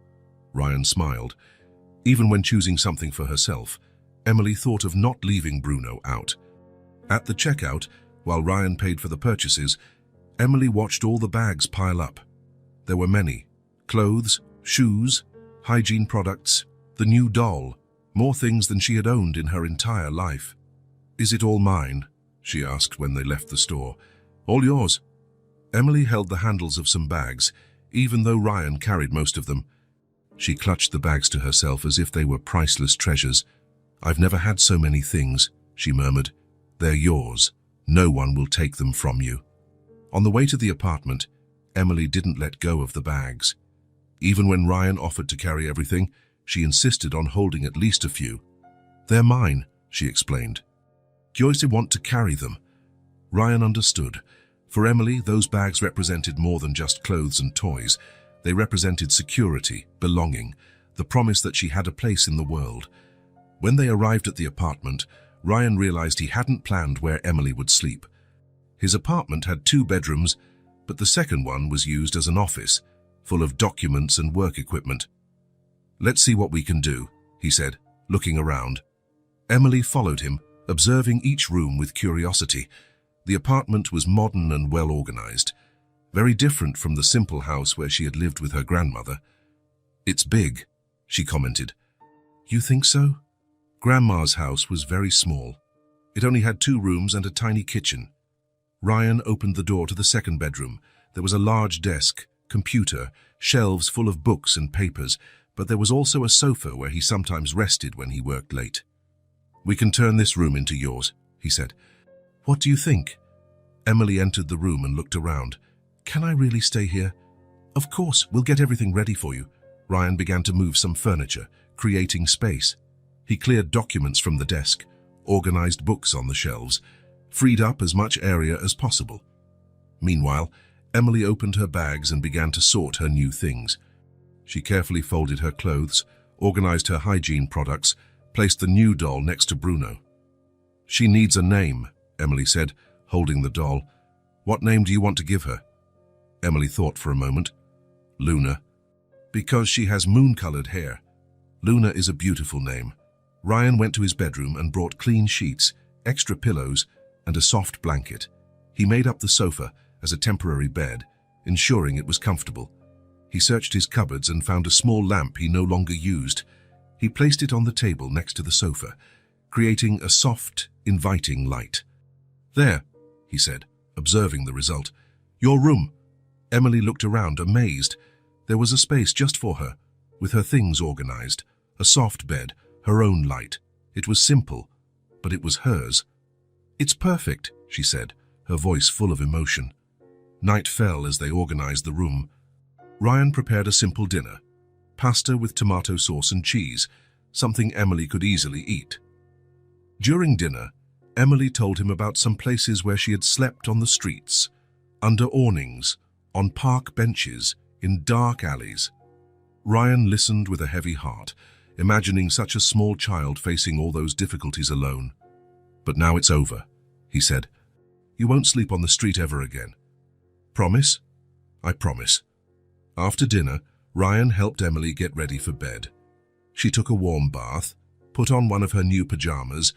Ryan smiled. Even when choosing something for herself, Emily thought of not leaving Bruno out. At the checkout, while Ryan paid for the purchases, Emily watched all the bags pile up. There were many: clothes, shoes, hygiene products, the new doll, more things than she had owned in her entire life. "Is it all mine?" she asked when they left the store. "All yours." Emily held the handles of some bags, even though Ryan carried most of them. She clutched the bags to herself as if they were priceless treasures. "I've never had so many things," she murmured. "They're yours. No one will take them from you." On the way to the apartment, Emily didn't let go of the bags. Even when Ryan offered to carry everything, she insisted on holding at least a few. "They're mine," she explained. "You always want to carry them." Ryan understood. For Emily, those bags represented more than just clothes and toys. They represented security, belonging, the promise that she had a place in the world. When they arrived at the apartment, Ryan realized he hadn't planned where Emily would sleep. His apartment had 2 bedrooms, but the second one was used as an office, full of documents and work equipment. "Let's see what we can do," he said, looking around. Emily followed him, observing each room with curiosity. The apartment was modern and well-organized, very different from the simple house where she had lived with her grandmother. "It's big," she commented. "You think so?" Grandma's house was very small. It only had 2 rooms and a tiny kitchen. Ryan opened the door to the second bedroom. There was a large desk, computer, shelves full of books and papers, but there was also a sofa where he sometimes rested when he worked late. "We can turn this room into yours," he said. "What do you think?" Emily entered the room and looked around. "Can I really stay here?" "Of course, we'll get everything ready for you." Ryan began to move some furniture, creating space. He cleared documents from the desk, organized books on the shelves, freed up as much area as possible. Meanwhile, Emily opened her bags and began to sort her new things. She carefully folded her clothes, organized her hygiene products, placed the new doll next to Bruno. "She needs a name," Emily said, holding the doll. "What name do you want to give her?" Emily thought for a moment. "Luna. Because she has moon-colored hair. Luna is a beautiful name." Ryan went to his bedroom and brought clean sheets, extra pillows, and a soft blanket. He made up the sofa as a temporary bed, ensuring it was comfortable. He searched his cupboards and found a small lamp he no longer used. He placed it on the table next to the sofa, creating a soft, inviting light. "There," he said, observing the result. "Your room." Emily looked around, amazed. There was a space just for her, with her things organized, a soft bed, her own light. It was simple, but it was hers. "It's perfect," she said, her voice full of emotion. Night fell as they organized the room. Ryan prepared a simple dinner, pasta with tomato sauce and cheese, something Emily could easily eat. During dinner, Emily told him about some places where she had slept on the streets, under awnings, on park benches, in dark alleys. Ryan listened with a heavy heart, imagining such a small child facing all those difficulties alone. "But now it's over," he said. "You won't sleep on the street ever again. Promise?" "I promise." After dinner, Ryan helped Emily get ready for bed. She took a warm bath, put on one of her new pajamas,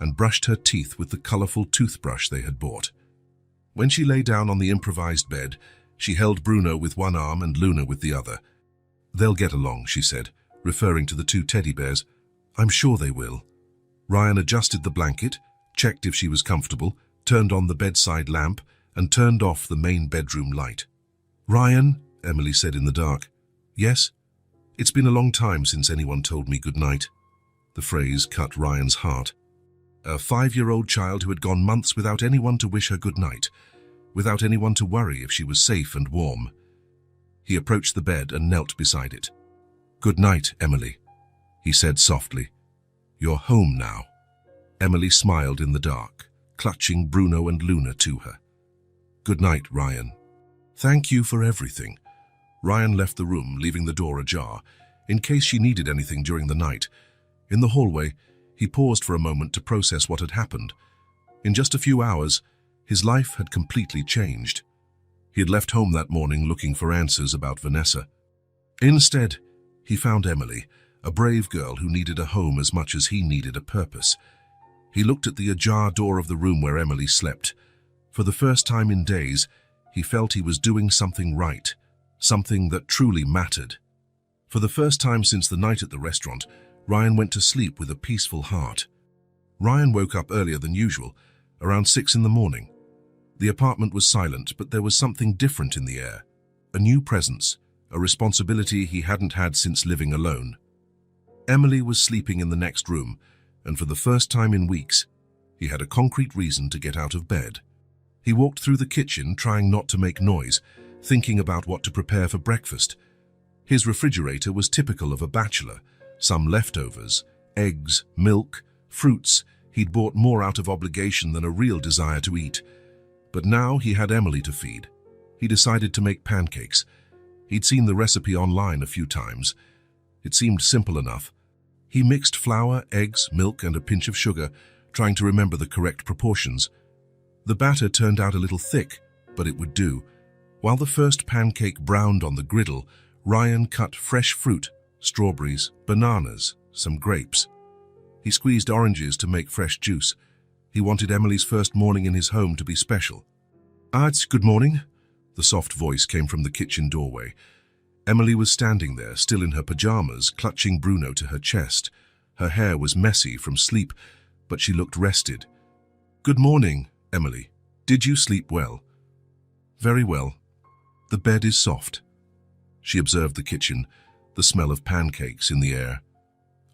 and brushed her teeth with the colorful toothbrush they had bought. When she lay down on the improvised bed, she held Bruno with one arm and Luna with the other. "They'll get along," she said, referring to the two teddy bears. "I'm sure they will." Ryan adjusted the blanket, checked if she was comfortable, turned on the bedside lamp, and turned off the main bedroom light. "Ryan," Emily said in the dark. "Yes? It's been a long time since anyone told me good night." The phrase cut Ryan's heart. A 5-year-old child who had gone months without anyone to wish her good night, without anyone to worry if she was safe and warm. He approached the bed and knelt beside it. "Good night, Emily," he said softly. "You're home now." Emily smiled in the dark, clutching Bruno and Luna to her. "Good night, Ryan." "Thank you for everything." Ryan left the room, leaving the door ajar, in case she needed anything during the night. In the hallway, he paused for a moment to process what had happened. In just a few hours, his life had completely changed. He had left home that morning looking for answers about Vanessa. Instead, he found Emily, a brave girl who needed a home as much as he needed a purpose. He looked at the ajar door of the room where Emily slept. For the first time in days, he felt he was doing something right, something that truly mattered. For the first time since the night at the restaurant, Ryan went to sleep with a peaceful heart. Ryan woke up earlier than usual, around 6 in the morning. The apartment was silent, but there was something different in the air. A new presence, a responsibility he hadn't had since living alone. Emily was sleeping in the next room, and for the first time in weeks, he had a concrete reason to get out of bed. He walked through the kitchen, trying not to make noise, thinking about what to prepare for breakfast. His refrigerator was typical of a bachelor. Some leftovers, eggs, milk, fruits. He'd bought more out of obligation than a real desire to eat. But now he had Emily to feed. He decided to make pancakes. He'd seen the recipe online a few times. It seemed simple enough. He mixed flour, eggs, milk, and a pinch of sugar, trying to remember the correct proportions. The batter turned out a little thick, but it would do. While the first pancake browned on the griddle, Ryan cut fresh fruit, strawberries, bananas, some grapes. He squeezed oranges to make fresh juice. He wanted Emily's first morning in his home to be special. "It's good morning," the soft voice came from the kitchen doorway. Emily was standing there, still in her pajamas, clutching Bruno to her chest. Her hair was messy from sleep, but she looked rested. "Good morning, Emily. Did you sleep well?" "Very well. The bed is soft." She observed the kitchen, the smell of pancakes in the air.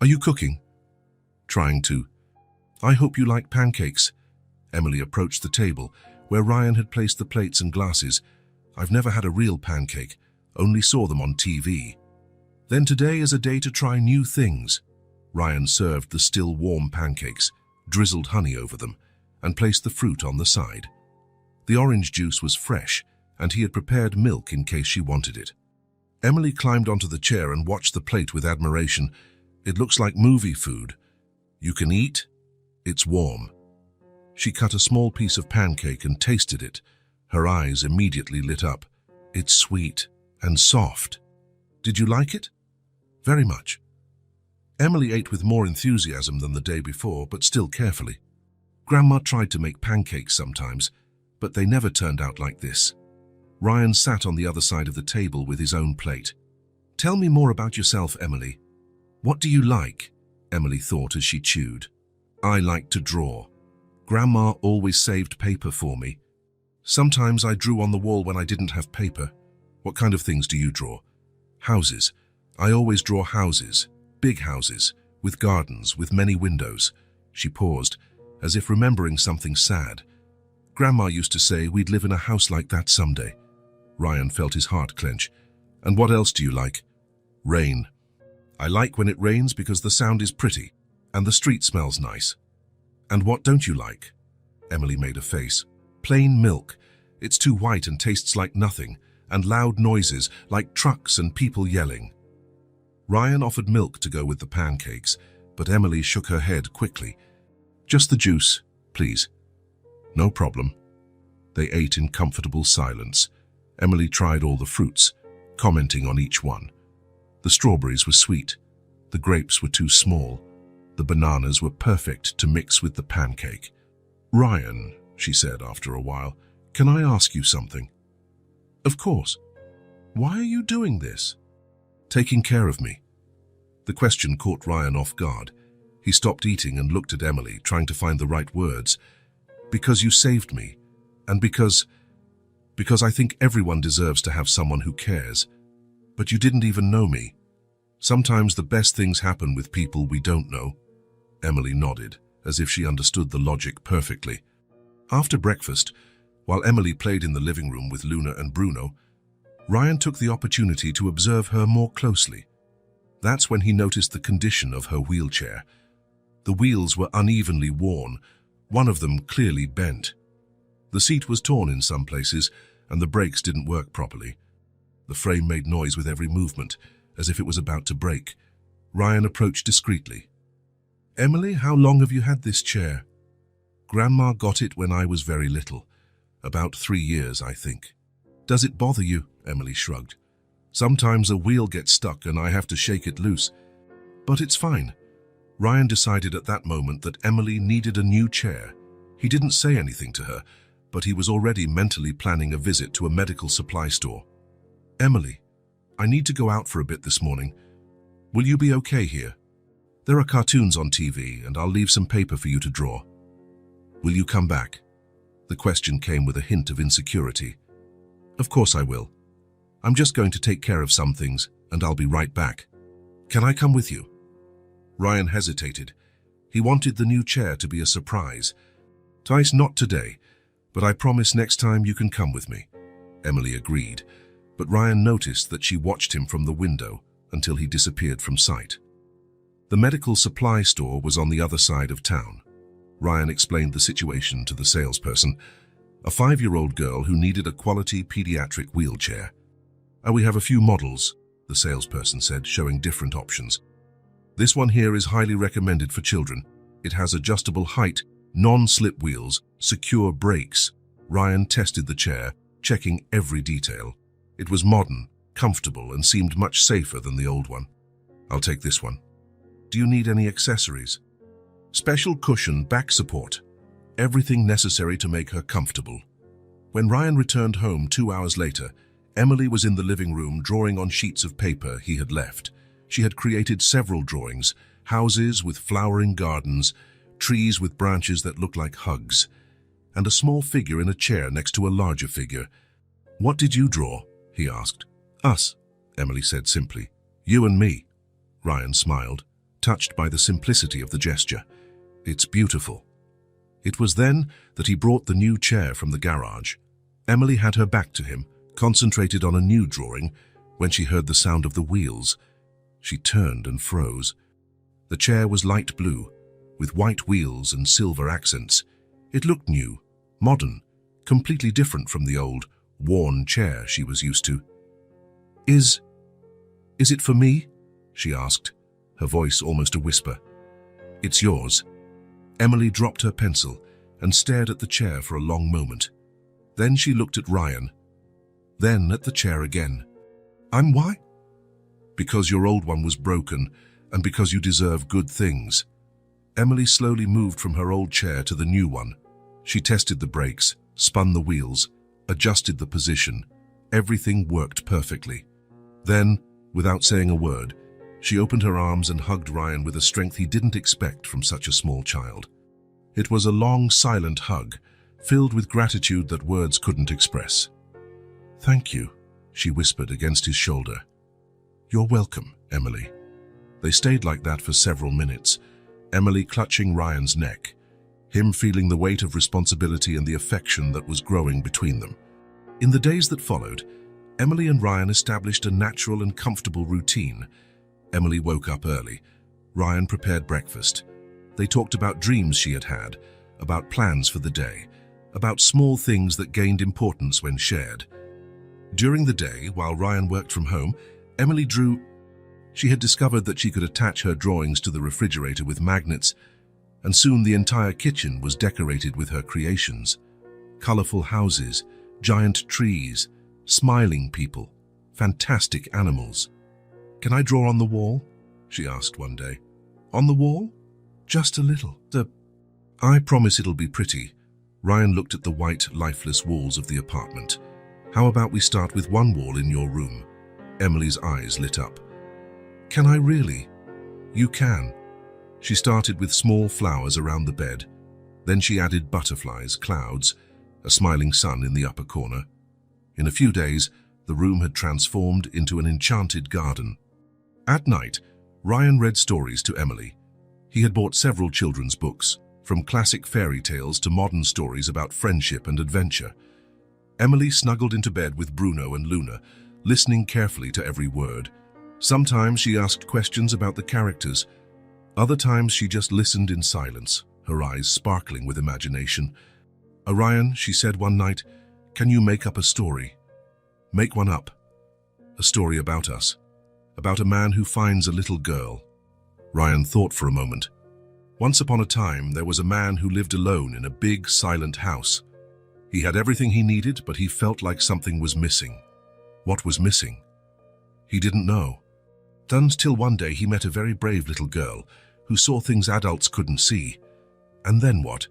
"Are you cooking?" "Trying to." "I hope you like pancakes." Emily approached the table, where Ryan had placed the plates and glasses. "I've never had a real pancake, only saw them on TV." "Then today is a day to try new things." Ryan served the still warm pancakes, drizzled honey over them, and placed the fruit on the side. The orange juice was fresh, and he had prepared milk in case she wanted it. Emily climbed onto the chair and watched the plate with admiration. "It looks like movie food." You can eat. It's warm. She cut a small piece of pancake and tasted it. Her eyes immediately lit up. It's sweet and soft. Did you like it? Very much. Emily ate with more enthusiasm than the day before, but still carefully. Grandma tried to make pancakes sometimes, but they never turned out like this. Ryan sat on the other side of the table with his own plate. Tell me more about yourself, Emily. What do you like? Emily thought as she chewed. I like to draw. Grandma always saved paper for me. Sometimes I drew on the wall when I didn't have paper. What kind of things do you draw? Houses. I always draw houses. Big houses, with gardens, with many windows. She paused, as if remembering something sad. Grandma used to say we'd live in a house like that someday. Ryan felt his heart clench. And what else do you like? Rain. I like when it rains because the sound is pretty, and the street smells nice. And what don't you like? Emily made a face. Plain milk. It's too white and tastes like nothing, and loud noises, like trucks and people yelling. Ryan offered milk to go with the pancakes, but Emily shook her head quickly. Just the juice, please. No problem. They ate in comfortable silence. Emily tried all the fruits, commenting on each one. The strawberries were sweet. The grapes were too small. The bananas were perfect to mix with the pancake. Ryan, she said after a while, can I ask you something? Of course. Why are you doing this? Taking care of me. The question caught Ryan off guard. He stopped eating and looked at Emily, trying to find the right words. Because you saved me, and because I think everyone deserves to have someone who cares. But you didn't even know me. Sometimes the best things happen with people we don't know. Emily nodded, as if she understood the logic perfectly. After breakfast, while Emily played in the living room with Luna and Bruno, Ryan took the opportunity to observe her more closely. That's when he noticed the condition of her wheelchair. The wheels were unevenly worn, one of them clearly bent. The seat was torn in some places, and the brakes didn't work properly. The frame made noise with every movement, as if it was about to break. Ryan approached discreetly. Emily, how long have you had this chair? Grandma got it when I was very little. About 3 years, I think. Does it bother you? Emily shrugged. Sometimes a wheel gets stuck and I have to shake it loose. But it's fine. Ryan decided at that moment that Emily needed a new chair. He didn't say anything to her, but he was already mentally planning a visit to a medical supply store. Emily, I need to go out for a bit this morning. Will you be okay here? There are cartoons on TV and I'll leave some paper for you to draw. Will you come back? The question came with a hint of insecurity. Of course I will. I'm just going to take care of some things and I'll be right back. Can I come with you? Ryan hesitated. He wanted the new chair to be a surprise. Tice, not today, but I promise next time you can come with me. Emily agreed, but Ryan noticed that she watched him from the window until he disappeared from sight. The medical supply store was on the other side of town. Ryan explained the situation to the salesperson, a 5-year-old girl who needed a quality pediatric wheelchair. We have a few models, the salesperson said, showing different options. This one here is highly recommended for children. It has adjustable height, non-slip wheels, secure brakes. Ryan tested the chair, checking every detail. It was modern, comfortable, and seemed much safer than the old one. I'll take this one. Do you need any accessories? Special cushion, back support. Everything necessary to make her comfortable. When Ryan returned home 2 hours later, Emily was in the living room drawing on sheets of paper he had left. She had created several drawings, houses with flowering gardens, trees with branches that looked like hugs, and a small figure in a chair next to a larger figure. What did you draw? He asked. Us, Emily said simply. You and me. Ryan smiled, touched by the simplicity of the gesture. It's beautiful. It was then that he brought the new chair from the garage. Emily had her back to him, concentrated on a new drawing, when she heard the sound of the wheels. She turned and froze. The chair was light blue, with white wheels and silver accents. It looked new, modern, completely different from the old, worn chair she was used to. Is it for me? She asked, her voice almost a whisper. It's yours." Emily dropped her pencil and stared at the chair for a long moment. Then she looked at Ryan, then at the chair again. Why?" "Because your old one was broken, and because you deserve good things." Emily slowly moved from her old chair to the new one. She tested the brakes, spun the wheels, adjusted the position. Everything worked perfectly. Then, without saying a word, she opened her arms and hugged Ryan with a strength he didn't expect from such a small child. It was a long, silent hug, filled with gratitude that words couldn't express. "Thank you," she whispered against his shoulder. "You're welcome, Emily." They stayed like that for several minutes, Emily clutching Ryan's neck, him feeling the weight of responsibility and the affection that was growing between them. In the days that followed, Emily and Ryan established a natural and comfortable routine. Emily woke up early. Ryan prepared breakfast. They talked about dreams she had had, about plans for the day, about small things that gained importance when shared. During the day, while Ryan worked from home, Emily drew. She had discovered that she could attach her drawings to the refrigerator with magnets, and soon the entire kitchen was decorated with her creations. Colorful houses, giant trees, smiling people, fantastic animals. "Can I draw on the wall?" she asked one day. "On the wall? Just a little. I promise it'll be pretty." Ryan looked at the white, lifeless walls of the apartment. "How about we start with one wall in your room?" Emily's eyes lit up. "Can I really?" "You can." She started with small flowers around the bed. Then she added butterflies, clouds, a smiling sun in the upper corner. In a few days, the room had transformed into an enchanted garden. At night, Ryan read stories to Emily. He had bought several children's books, from classic fairy tales to modern stories about friendship and adventure. Emily snuggled into bed with Bruno and Luna, listening carefully to every word. Sometimes she asked questions about the characters. Other times she just listened in silence, her eyes sparkling with imagination. "Ryan," she said one night, "can you make up a story? Make one up. A story about us. About a man who finds a little girl." Ryan thought for a moment. "Once upon a time, there was a man who lived alone in a big, silent house. He had everything he needed, but he felt like something was missing. What was missing? He didn't know. Until one day he met a very brave little girl who saw things adults couldn't see. And then what?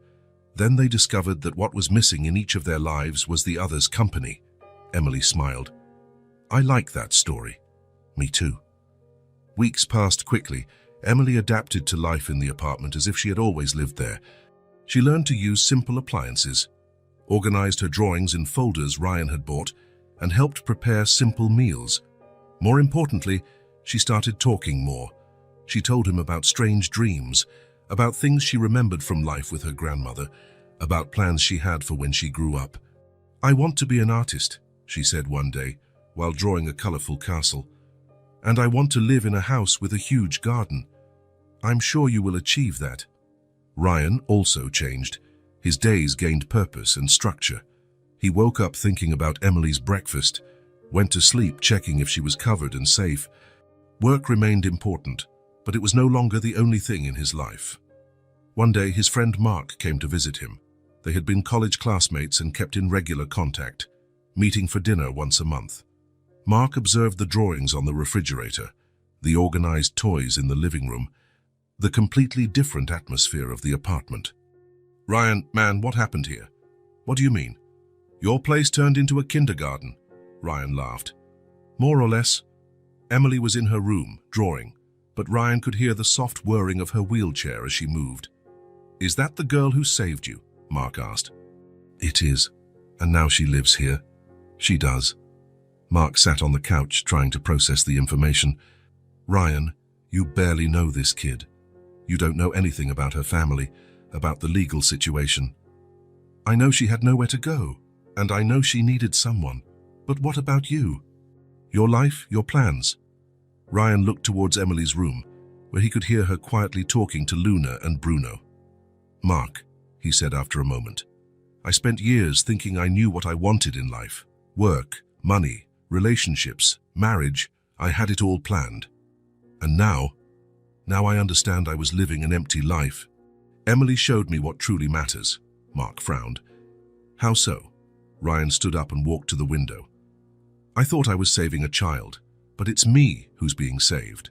Then they discovered that what was missing in each of their lives was the other's company." Emily smiled. "I like that story." "Me too." Weeks passed quickly. Emily adapted to life in the apartment as if she had always lived there. She learned to use simple appliances, organized her drawings in folders Ryan had bought, and helped prepare simple meals. More importantly, she started talking more. She told him about strange dreams, about things she remembered from life with her grandmother, about plans she had for when she grew up. "I want to be an artist," she said one day, while drawing a colorful castle. "And I want to live in a house with a huge garden. I'm sure you will achieve that." Ryan also changed. His days gained purpose and structure. He woke up thinking about Emily's breakfast, went to sleep checking if she was covered and safe. Work remained important, but it was no longer the only thing in his life. One day, his friend Mark came to visit him. They had been college classmates and kept in regular contact, meeting for dinner once a month. Mark observed the drawings on the refrigerator, the organized toys in the living room, the completely different atmosphere of the apartment. "Ryan, man, what happened here?" "What do you mean?" "Your place turned into a kindergarten." Ryan laughed. "More or less." Emily was in her room, drawing, but Ryan could hear the soft whirring of her wheelchair as she moved. "Is that the girl who saved you?" Mark asked. "It is, and now she lives here." "She does." Mark sat on the couch trying to process the information. "Ryan, you barely know this kid. You don't know anything about her family, about the legal situation. I know she had nowhere to go, and I know she needed someone. But what about you? Your life, your plans?" Ryan looked towards Emily's room, where he could hear her quietly talking to Luna and Bruno. "Mark," he said after a moment, "I spent years thinking I knew what I wanted in life. Work, money, relationships, marriage. I had it all planned. And now Now I understand I was living an empty life. Emily showed me what truly matters. Mark frowned. How so? Ryan stood up and walked to the window. I thought I was saving a child, but it's me who's being saved.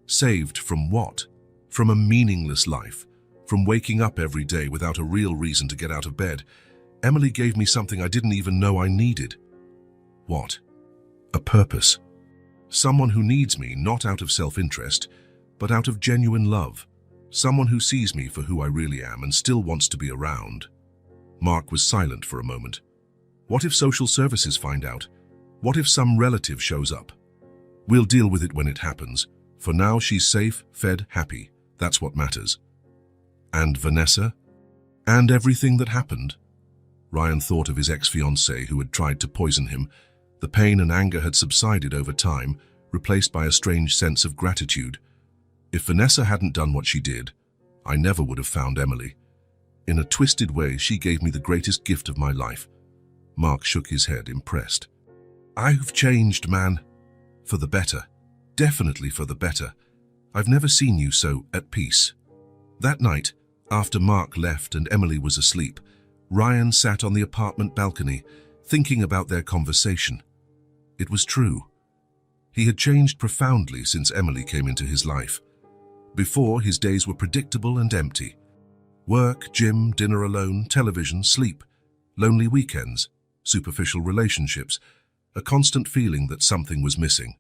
Saved from what? From a meaningless life, from waking up every day without a real reason to get out of bed. Emily gave me something I didn't even know I needed. What? A purpose. Someone who needs me not out of self-interest, but out of genuine love. Someone who sees me for who I really am and still wants to be around. Mark was silent for a moment. What if social services find out? What if some relative shows up? We'll deal with it when it happens. For now, she's safe, fed, happy. That's what matters. And Vanessa? And everything that happened? Ryan thought of his ex-fiancée who had tried to poison him. The pain and anger had subsided over time, replaced by a strange sense of gratitude. If Vanessa hadn't done what she did, I never would have found Emily. In a twisted way, she gave me the greatest gift of my life. Mark shook his head, impressed. I've changed, man. For the better. Definitely for the better. I've never seen you so at peace. That night, after Mark left and Emily was asleep, Ryan sat on the apartment balcony, thinking about their conversation. It was true. He had changed profoundly since Emily came into his life. Before, his days were predictable and empty. Work, gym, dinner alone, television, sleep, lonely weekends, superficial relationships, a constant feeling that something was missing.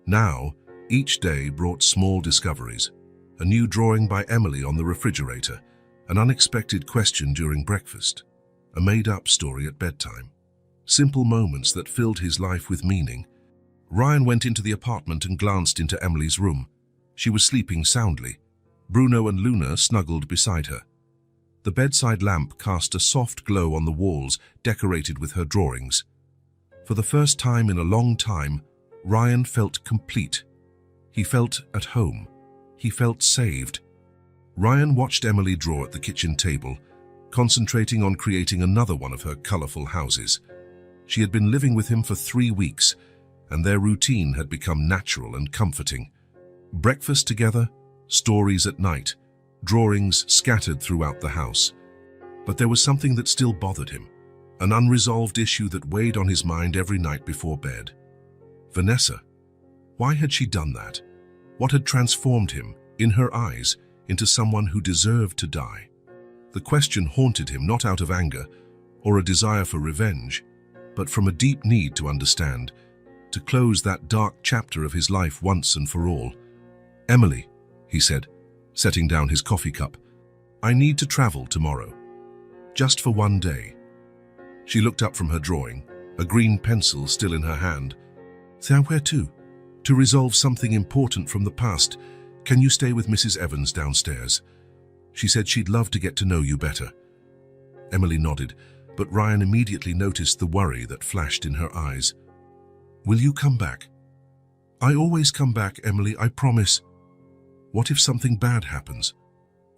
Now, each day brought small discoveries. A new drawing by Emily on the refrigerator, an unexpected question during breakfast, a made-up story at bedtime. Simple moments that filled his life with meaning. Ryan went into the apartment and glanced into Emily's room. She was sleeping soundly. Bruno and Luna snuggled beside her. The bedside lamp cast a soft glow on the walls, decorated with her drawings. For the first time in a long time, Ryan felt complete. He felt at home. He felt saved. Ryan watched Emily draw at the kitchen table, concentrating on creating another one of her colorful houses. She had been living with him for 3 weeks, and their routine had become natural and comforting. Breakfast together, stories at night, drawings scattered throughout the house. But there was something that still bothered him, an unresolved issue that weighed on his mind every night before bed. Vanessa. Why had she done that? What had transformed him, in her eyes, into someone who deserved to die? The question haunted him not out of anger or a desire for revenge, but from a deep need to understand, to close that dark chapter of his life once and for all. Emily, he said, setting down his coffee cup, I need to travel tomorrow. Just for one day. She looked up from her drawing, a green pencil still in her hand. Where to? To resolve something important from the past. Can you stay with Mrs. Evans downstairs? She said she'd love to get to know you better. Emily nodded, but Ryan immediately noticed the worry that flashed in her eyes. Will you come back? I always come back, Emily, I promise. What if something bad happens?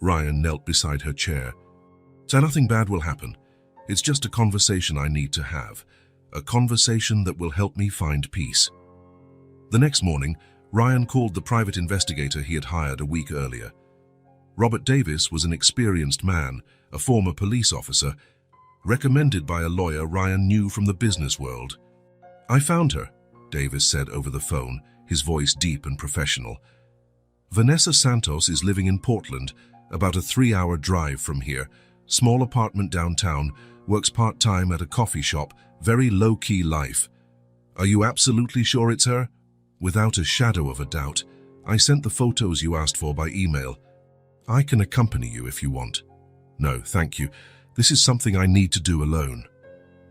Ryan knelt beside her chair. So nothing bad will happen. It's just a conversation I need to have. A conversation that will help me find peace. The next morning, Ryan called the private investigator he had hired a week earlier. Robert Davis was an experienced man, a former police officer, recommended by a lawyer Ryan knew from the business world. I found her, Davis said over the phone, his voice deep and professional. Vanessa Santos is living in Portland, about a 3-hour drive from here, small apartment downtown, works part-time at a coffee shop, very low-key life. Are you absolutely sure it's her? Without a shadow of a doubt. I sent the photos you asked for by email. I can accompany you if you want. No, thank you. This is something I need to do alone.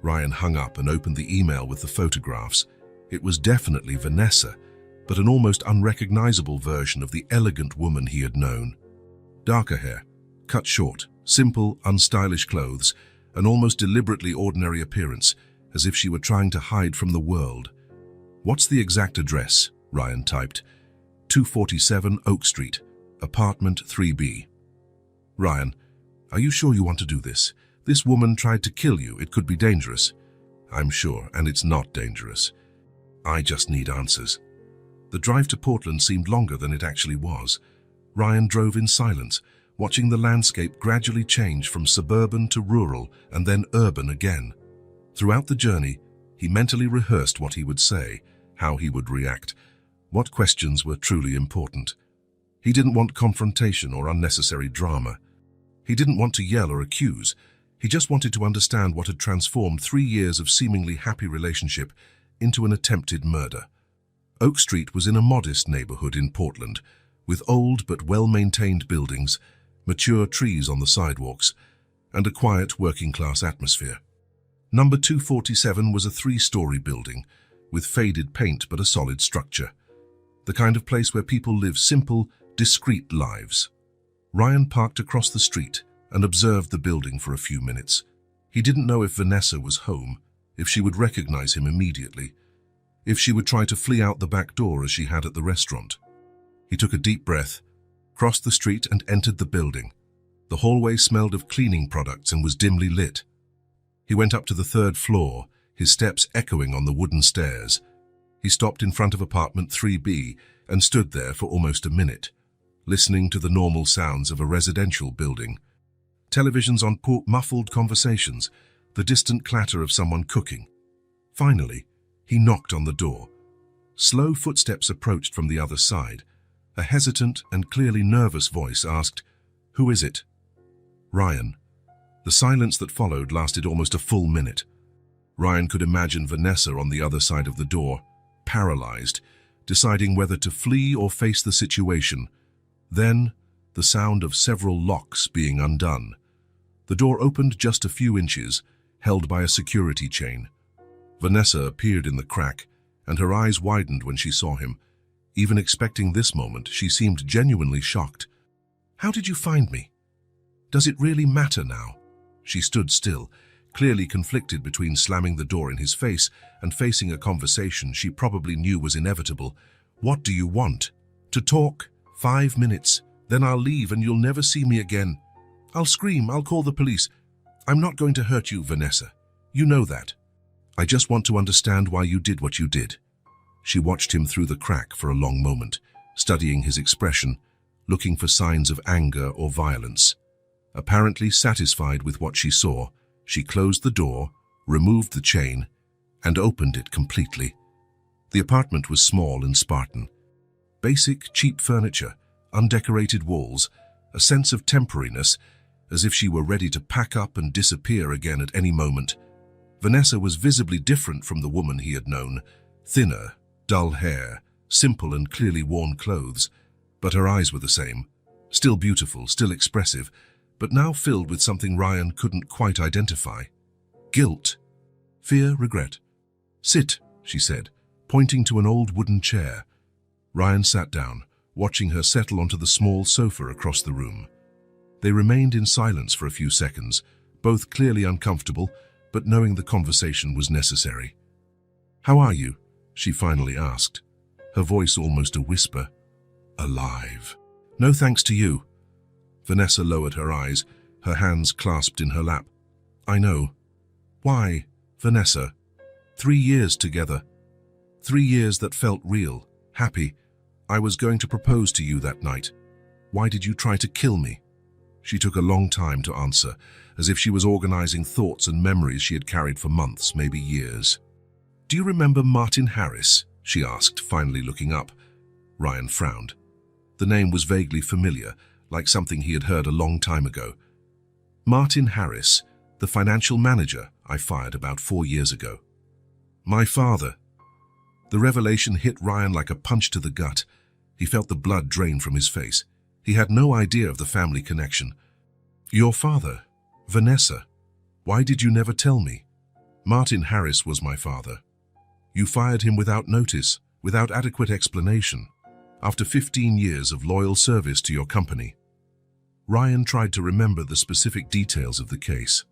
Ryan hung up and opened the email with the photographs. It was definitely Vanessa, but an almost unrecognizable version of the elegant woman he had known. Darker hair, cut short, simple, unstylish clothes, an almost deliberately ordinary appearance, as if she were trying to hide from the world. What's the exact address? Ryan typed. 247 Oak Street, apartment 3B. Ryan, are you sure you want to do this? This woman tried to kill you. It could be dangerous. I'm sure, and it's not dangerous. I just need answers. The drive to Portland seemed longer than it actually was. Ryan drove in silence, watching the landscape gradually change from suburban to rural and then urban again. Throughout the journey, he mentally rehearsed what he would say, how he would react, what questions were truly important. He didn't want confrontation or unnecessary drama. He didn't want to yell or accuse. He just wanted to understand what had transformed 3 years of seemingly happy relationship into an attempted murder. Oak Street was in a modest neighborhood in Portland, with old but well-maintained buildings, mature trees on the sidewalks, and a quiet working-class atmosphere. Number 247 was a 3-story building, with faded paint but a solid structure. The kind of place where people live simple, discreet lives. Ryan parked across the street and observed the building for a few minutes. He didn't know if Vanessa was home, if she would recognize him immediately, if she would try to flee out the back door as she had at the restaurant. He took a deep breath, crossed the street and entered the building. The hallway smelled of cleaning products and was dimly lit. He went up to the 3rd floor, his steps echoing on the wooden stairs. He stopped in front of apartment 3B and stood there for almost a minute, listening to the normal sounds of a residential building. Televisions on muffled conversations, the distant clatter of someone cooking. Finally, he knocked on the door. Slow footsteps approached from the other side. A hesitant and clearly nervous voice asked, "Who is it?" "Ryan." The silence that followed lasted almost a full minute. Ryan could imagine Vanessa on the other side of the door, paralyzed, deciding whether to flee or face the situation. Then, the sound of several locks being undone. The door opened just a few inches, held by a security chain. Vanessa appeared in the crack, and her eyes widened when she saw him. Even expecting this moment, she seemed genuinely shocked. "How did you find me? Does it really matter now?" She stood still, clearly conflicted between slamming the door in his face and facing a conversation she probably knew was inevitable. "What do you want?" "To talk. 5 minutes. Then I'll leave and you'll never see me again. I'll scream, I'll call the police. I'm not going to hurt you, Vanessa. You know that. I just want to understand why you did what you did." She watched him through the crack for a long moment, studying his expression, looking for signs of anger or violence. Apparently satisfied with what she saw, she closed the door, removed the chain, and opened it completely. The apartment was small and Spartan. Basic, cheap furniture, undecorated walls, a sense of temporariness, as if she were ready to pack up and disappear again at any moment. Vanessa was visibly different from the woman he had known. Thinner, dull hair, simple and clearly worn clothes, but her eyes were the same. Still beautiful, still expressive, but now filled with something Ryan couldn't quite identify. Guilt. Fear, regret. "Sit," she said, pointing to an old wooden chair. Ryan sat down, watching her settle onto the small sofa across the room. They remained in silence for a few seconds, both clearly uncomfortable, but knowing the conversation was necessary. "How are you?" she finally asked, her voice almost a whisper. "Alive." "No thanks to you." Vanessa lowered her eyes, her hands clasped in her lap. "I know." "Why, Vanessa? 3 years together. 3 years that felt real, happy. I was going to propose to you that night. Why did you try to kill me?" She took a long time to answer, as if she was organizing thoughts and memories she had carried for months, maybe years. "Do you remember Martin Harris?" she asked, finally looking up. Ryan frowned. The name was vaguely familiar, like something he had heard a long time ago. "Martin Harris, the financial manager I fired about 4 years ago." "My father." The revelation hit Ryan like a punch to the gut. He felt the blood drain from his face. He had no idea of the family connection. "Your father, Vanessa. Why did you never tell me?" "Martin Harris was my father. You fired him without notice, without adequate explanation, after 15 years of loyal service to your company." Ryan tried to remember the specific details of the case.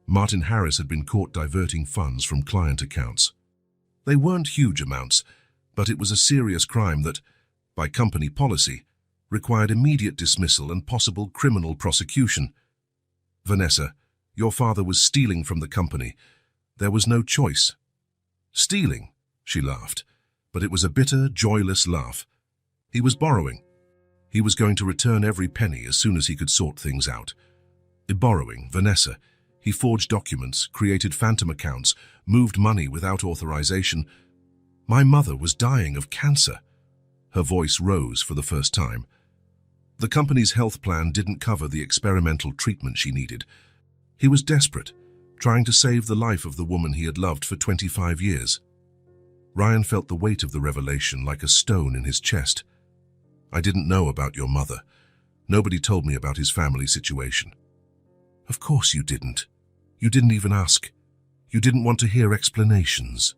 Martin Harris had been caught diverting funds from client accounts. They weren't huge amounts, but it was a serious crime that, by company policy, required immediate dismissal and possible criminal prosecution. "Vanessa, your father was stealing from the company. There was no choice." "Stealing?" she laughed, but it was a bitter, joyless laugh. "He was borrowing." He was going to return every penny as soon as he could sort things out. Borrowing Vanessa, he forged documents, created phantom accounts, moved money without authorization. My mother was dying of cancer. Her voice rose for the first time. The company's health plan didn't cover the experimental treatment she needed. He was desperate, trying to save the life of the woman he had loved for 25 years. Ryan felt the weight of the revelation like a stone in his chest. I didn't know about your mother. Nobody told me about his family situation. Of course you didn't. You didn't even ask. You didn't want to hear explanations.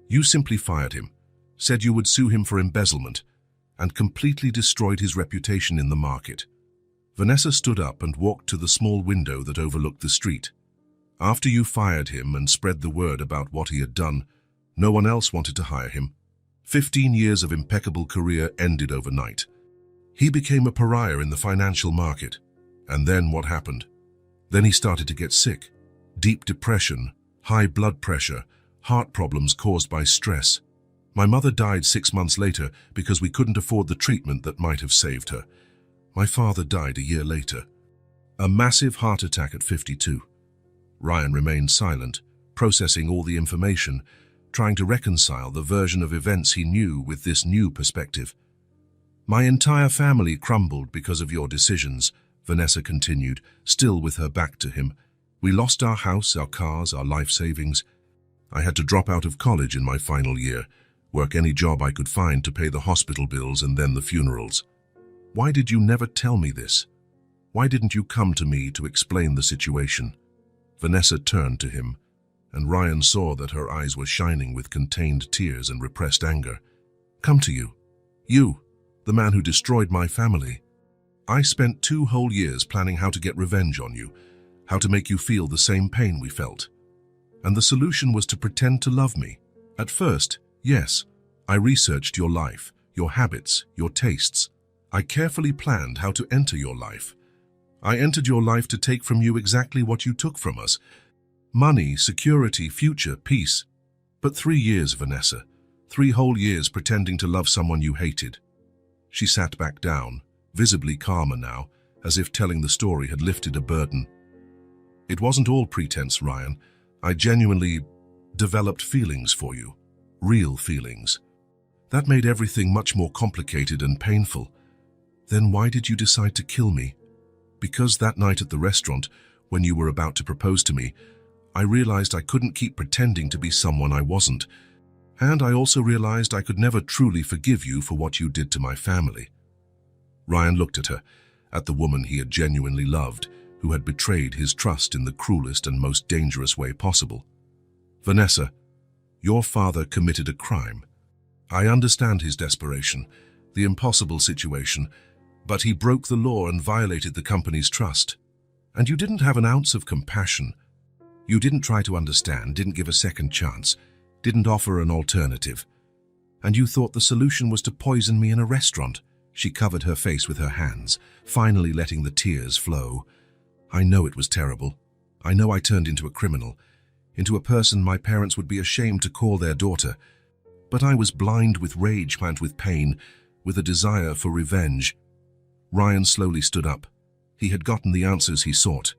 You simply fired him, said you would sue him for embezzlement, and completely destroyed his reputation in the market. Vanessa stood up and walked to the small window that overlooked the street. After you fired him and spread the word about what he had done, no one else wanted to hire him. 15 years of impeccable career ended overnight. He became a pariah in the financial market. And then what happened? Then he started to get sick. Deep depression, high blood pressure, heart problems caused by stress. My mother died 6 months later because we couldn't afford the treatment that might have saved her. My father died a year later. A massive heart attack at 52. Ryan remained silent, processing all the information, trying to reconcile the version of events he knew with this new perspective. My entire family crumbled because of your decisions, Vanessa continued, still with her back to him. We lost our house, our cars, our life savings. I had to drop out of college in my final year, work any job I could find to pay the hospital bills and then the funerals. Why did you never tell me this? Why didn't you come to me to explain the situation? Vanessa turned to him, and Ryan saw that her eyes were shining with contained tears and repressed anger. Come to you. You, the man who destroyed my family. I spent 2 whole years planning how to get revenge on you, how to make you feel the same pain we felt. And the solution was to pretend to love me. At first, yes, I researched your life, your habits, your tastes. I carefully planned how to enter your life. I entered your life to take from you exactly what you took from us. Money, security, future, peace. But 3 years, Vanessa. 3 whole years pretending to love someone you hated. She sat back down, visibly calmer now, as if telling the story had lifted a burden. It wasn't all pretense, Ryan. I genuinely developed feelings for you. Real feelings. That made everything much more complicated and painful. Then why did you decide to kill me? Because that night at the restaurant, when you were about to propose to me, I realized I couldn't keep pretending to be someone I wasn't. And I also realized I could never truly forgive you for what you did to my family. Ryan looked at her, at the woman he had genuinely loved, who had betrayed his trust in the cruelest and most dangerous way possible. Vanessa, your father committed a crime. I understand his desperation, the impossible situation, but he broke the law and violated the company's trust. And you didn't have an ounce of compassion. You didn't try to understand, didn't give a second chance, didn't offer an alternative. And you thought the solution was to poison me in a restaurant. She covered her face with her hands, finally letting the tears flow. I know it was terrible. I know I turned into a criminal, into a person my parents would be ashamed to call their daughter. But I was blind with rage and with pain, with a desire for revenge. Ryan slowly stood up. He had gotten the answers he sought.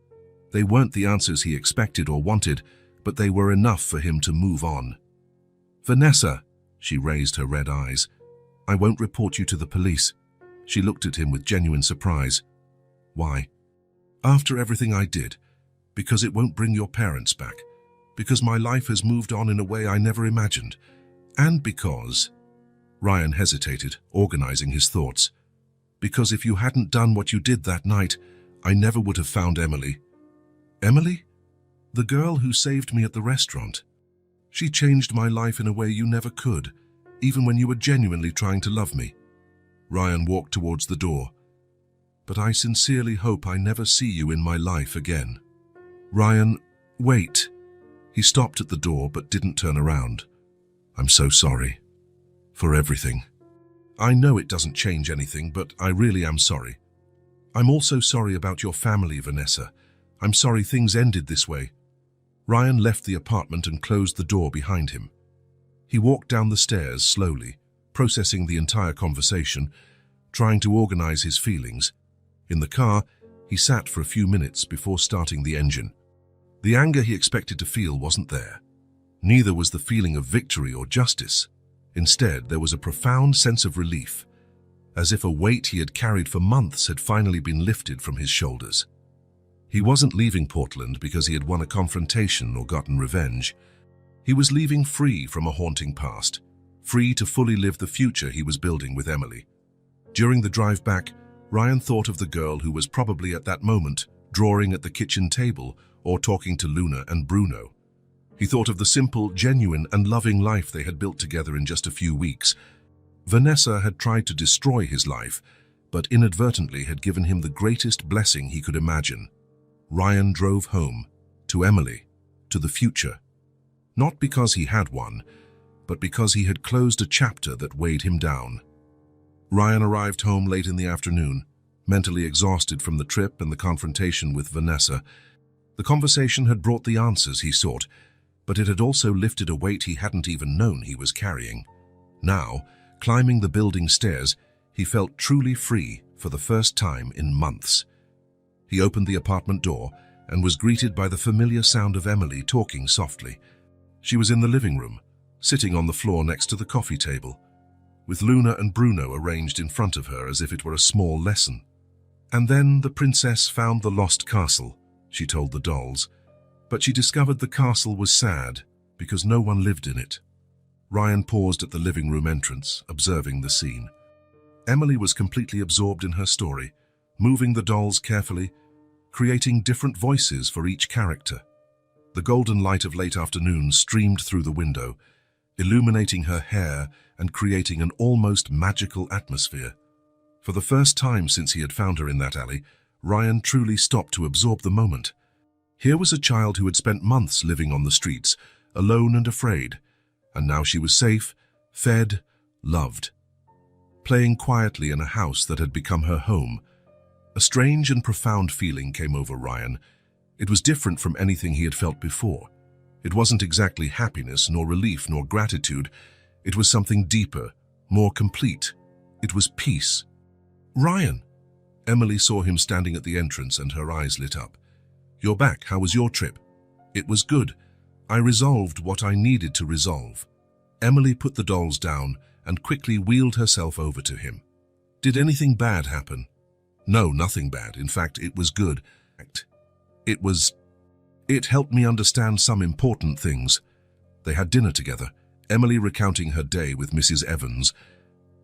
They weren't the answers he expected or wanted, but they were enough for him to move on. Vanessa, she raised her red eyes. I won't report you to the police. She looked at him with genuine surprise. Why? After everything I did. Because it won't bring your parents back. Because my life has moved on in a way I never imagined. And because... Ryan hesitated, organizing his thoughts. Because if you hadn't done what you did that night, I never would have found Emily. Emily? The girl who saved me at the restaurant. She changed my life in a way you never could, even when you were genuinely trying to love me. Ryan walked towards the door. But I sincerely hope I never see you in my life again. Ryan, wait. He stopped at the door but didn't turn around. I'm so sorry. For everything. I know it doesn't change anything, but I really am sorry. I'm also sorry about your family, Vanessa. I'm sorry things ended this way. Ryan left the apartment and closed the door behind him. He walked down the stairs slowly, processing the entire conversation, trying to organize his feelings. In the car, he sat for a few minutes before starting the engine. The anger he expected to feel wasn't there. Neither was the feeling of victory or justice. Instead, there was a profound sense of relief, as if a weight he had carried for months had finally been lifted from his shoulders. He wasn't leaving Portland because he had won a confrontation or gotten revenge. He was leaving free from a haunting past, free to fully live the future he was building with Emily. During the drive back, Ryan thought of the girl who was probably at that moment drawing at the kitchen table or talking to Luna and Bruno. He thought of the simple, genuine, and loving life they had built together in just a few weeks. Vanessa had tried to destroy his life, but inadvertently had given him the greatest blessing he could imagine. Ryan drove home, to Emily, to the future. Not because he had one, but because he had closed a chapter that weighed him down. Ryan arrived home late in the afternoon, mentally exhausted from the trip and the confrontation with Vanessa. The conversation had brought the answers he sought, but it had also lifted a weight he hadn't even known he was carrying. Now, climbing the building stairs, he felt truly free for the first time in months. He opened the apartment door and was greeted by the familiar sound of Emily talking softly. She was in the living room, sitting on the floor next to the coffee table, with Luna and Bruno arranged in front of her as if it were a small lesson. And then the princess found the lost castle, she told the dolls, but she discovered the castle was sad because no one lived in it. Ryan paused at the living room entrance, observing the scene. Emily was completely absorbed in her story, moving the dolls carefully, creating different voices for each character. The golden light of late afternoon streamed through the window, illuminating her hair and creating an almost magical atmosphere. For the first time since he had found her in that alley, Ryan truly stopped to absorb the moment. Here was a child who had spent months living on the streets, alone and afraid, and now she was safe, fed, loved. Playing quietly in a house that had become her home. A strange and profound feeling came over Ryan. It was different from anything he had felt before. It wasn't exactly happiness, nor relief, nor gratitude. It was something deeper, more complete. It was peace. "Ryan!" Emily saw him standing at the entrance and her eyes lit up. "You're back. How was your trip?" "It was good. I resolved what I needed to resolve." Emily put the dolls down and quickly wheeled herself over to him. "Did anything bad happen?" "No, nothing bad. In fact, it was good. It helped me understand some important things." They had dinner together, Emily recounting her day with Mrs. Evans.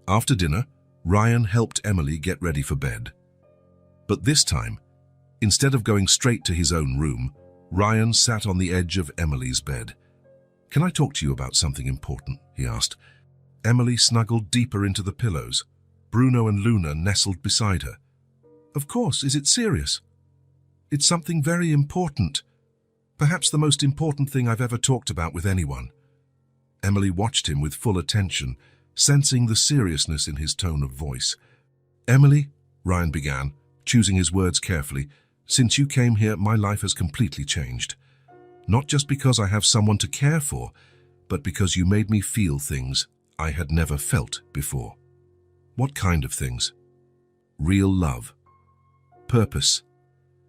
After dinner, Ryan helped Emily get ready for bed. But this time, instead of going straight to his own room, Ryan sat on the edge of Emily's bed. "Can I talk to you about something important?" he asked. Emily snuggled deeper into the pillows. Bruno and Luna nestled beside her. "Of course, is it serious?" "It's something very important. Perhaps the most important thing I've ever talked about with anyone." Emily watched him with full attention, sensing the seriousness in his tone of voice. "Emily," Ryan began, choosing his words carefully, "since you came here, my life has completely changed. Not just because I have someone to care for, but because you made me feel things I had never felt before." "What kind of things?" "Real love. Purpose.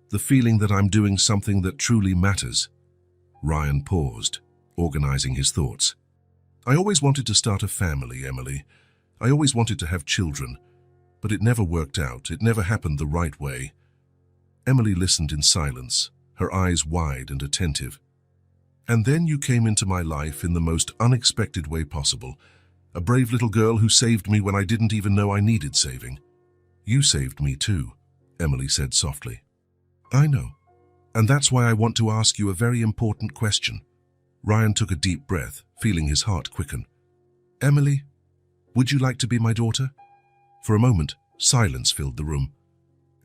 The feeling that I'm doing something that truly matters." Ryan paused, organizing his thoughts. "I always wanted to start a family, Emily. I always wanted to have children, but it never worked out. It never happened the right way." Emily listened in silence, her eyes wide and attentive. "And then you came into my life in the most unexpected way possible. A brave little girl who saved me when I didn't even know I needed saving." "You saved me too," Emily said softly. "I know. And that's why I want to ask you a very important question." Ryan took a deep breath, feeling his heart quicken. "Emily, would you like to be my daughter?" For a moment, silence filled the room.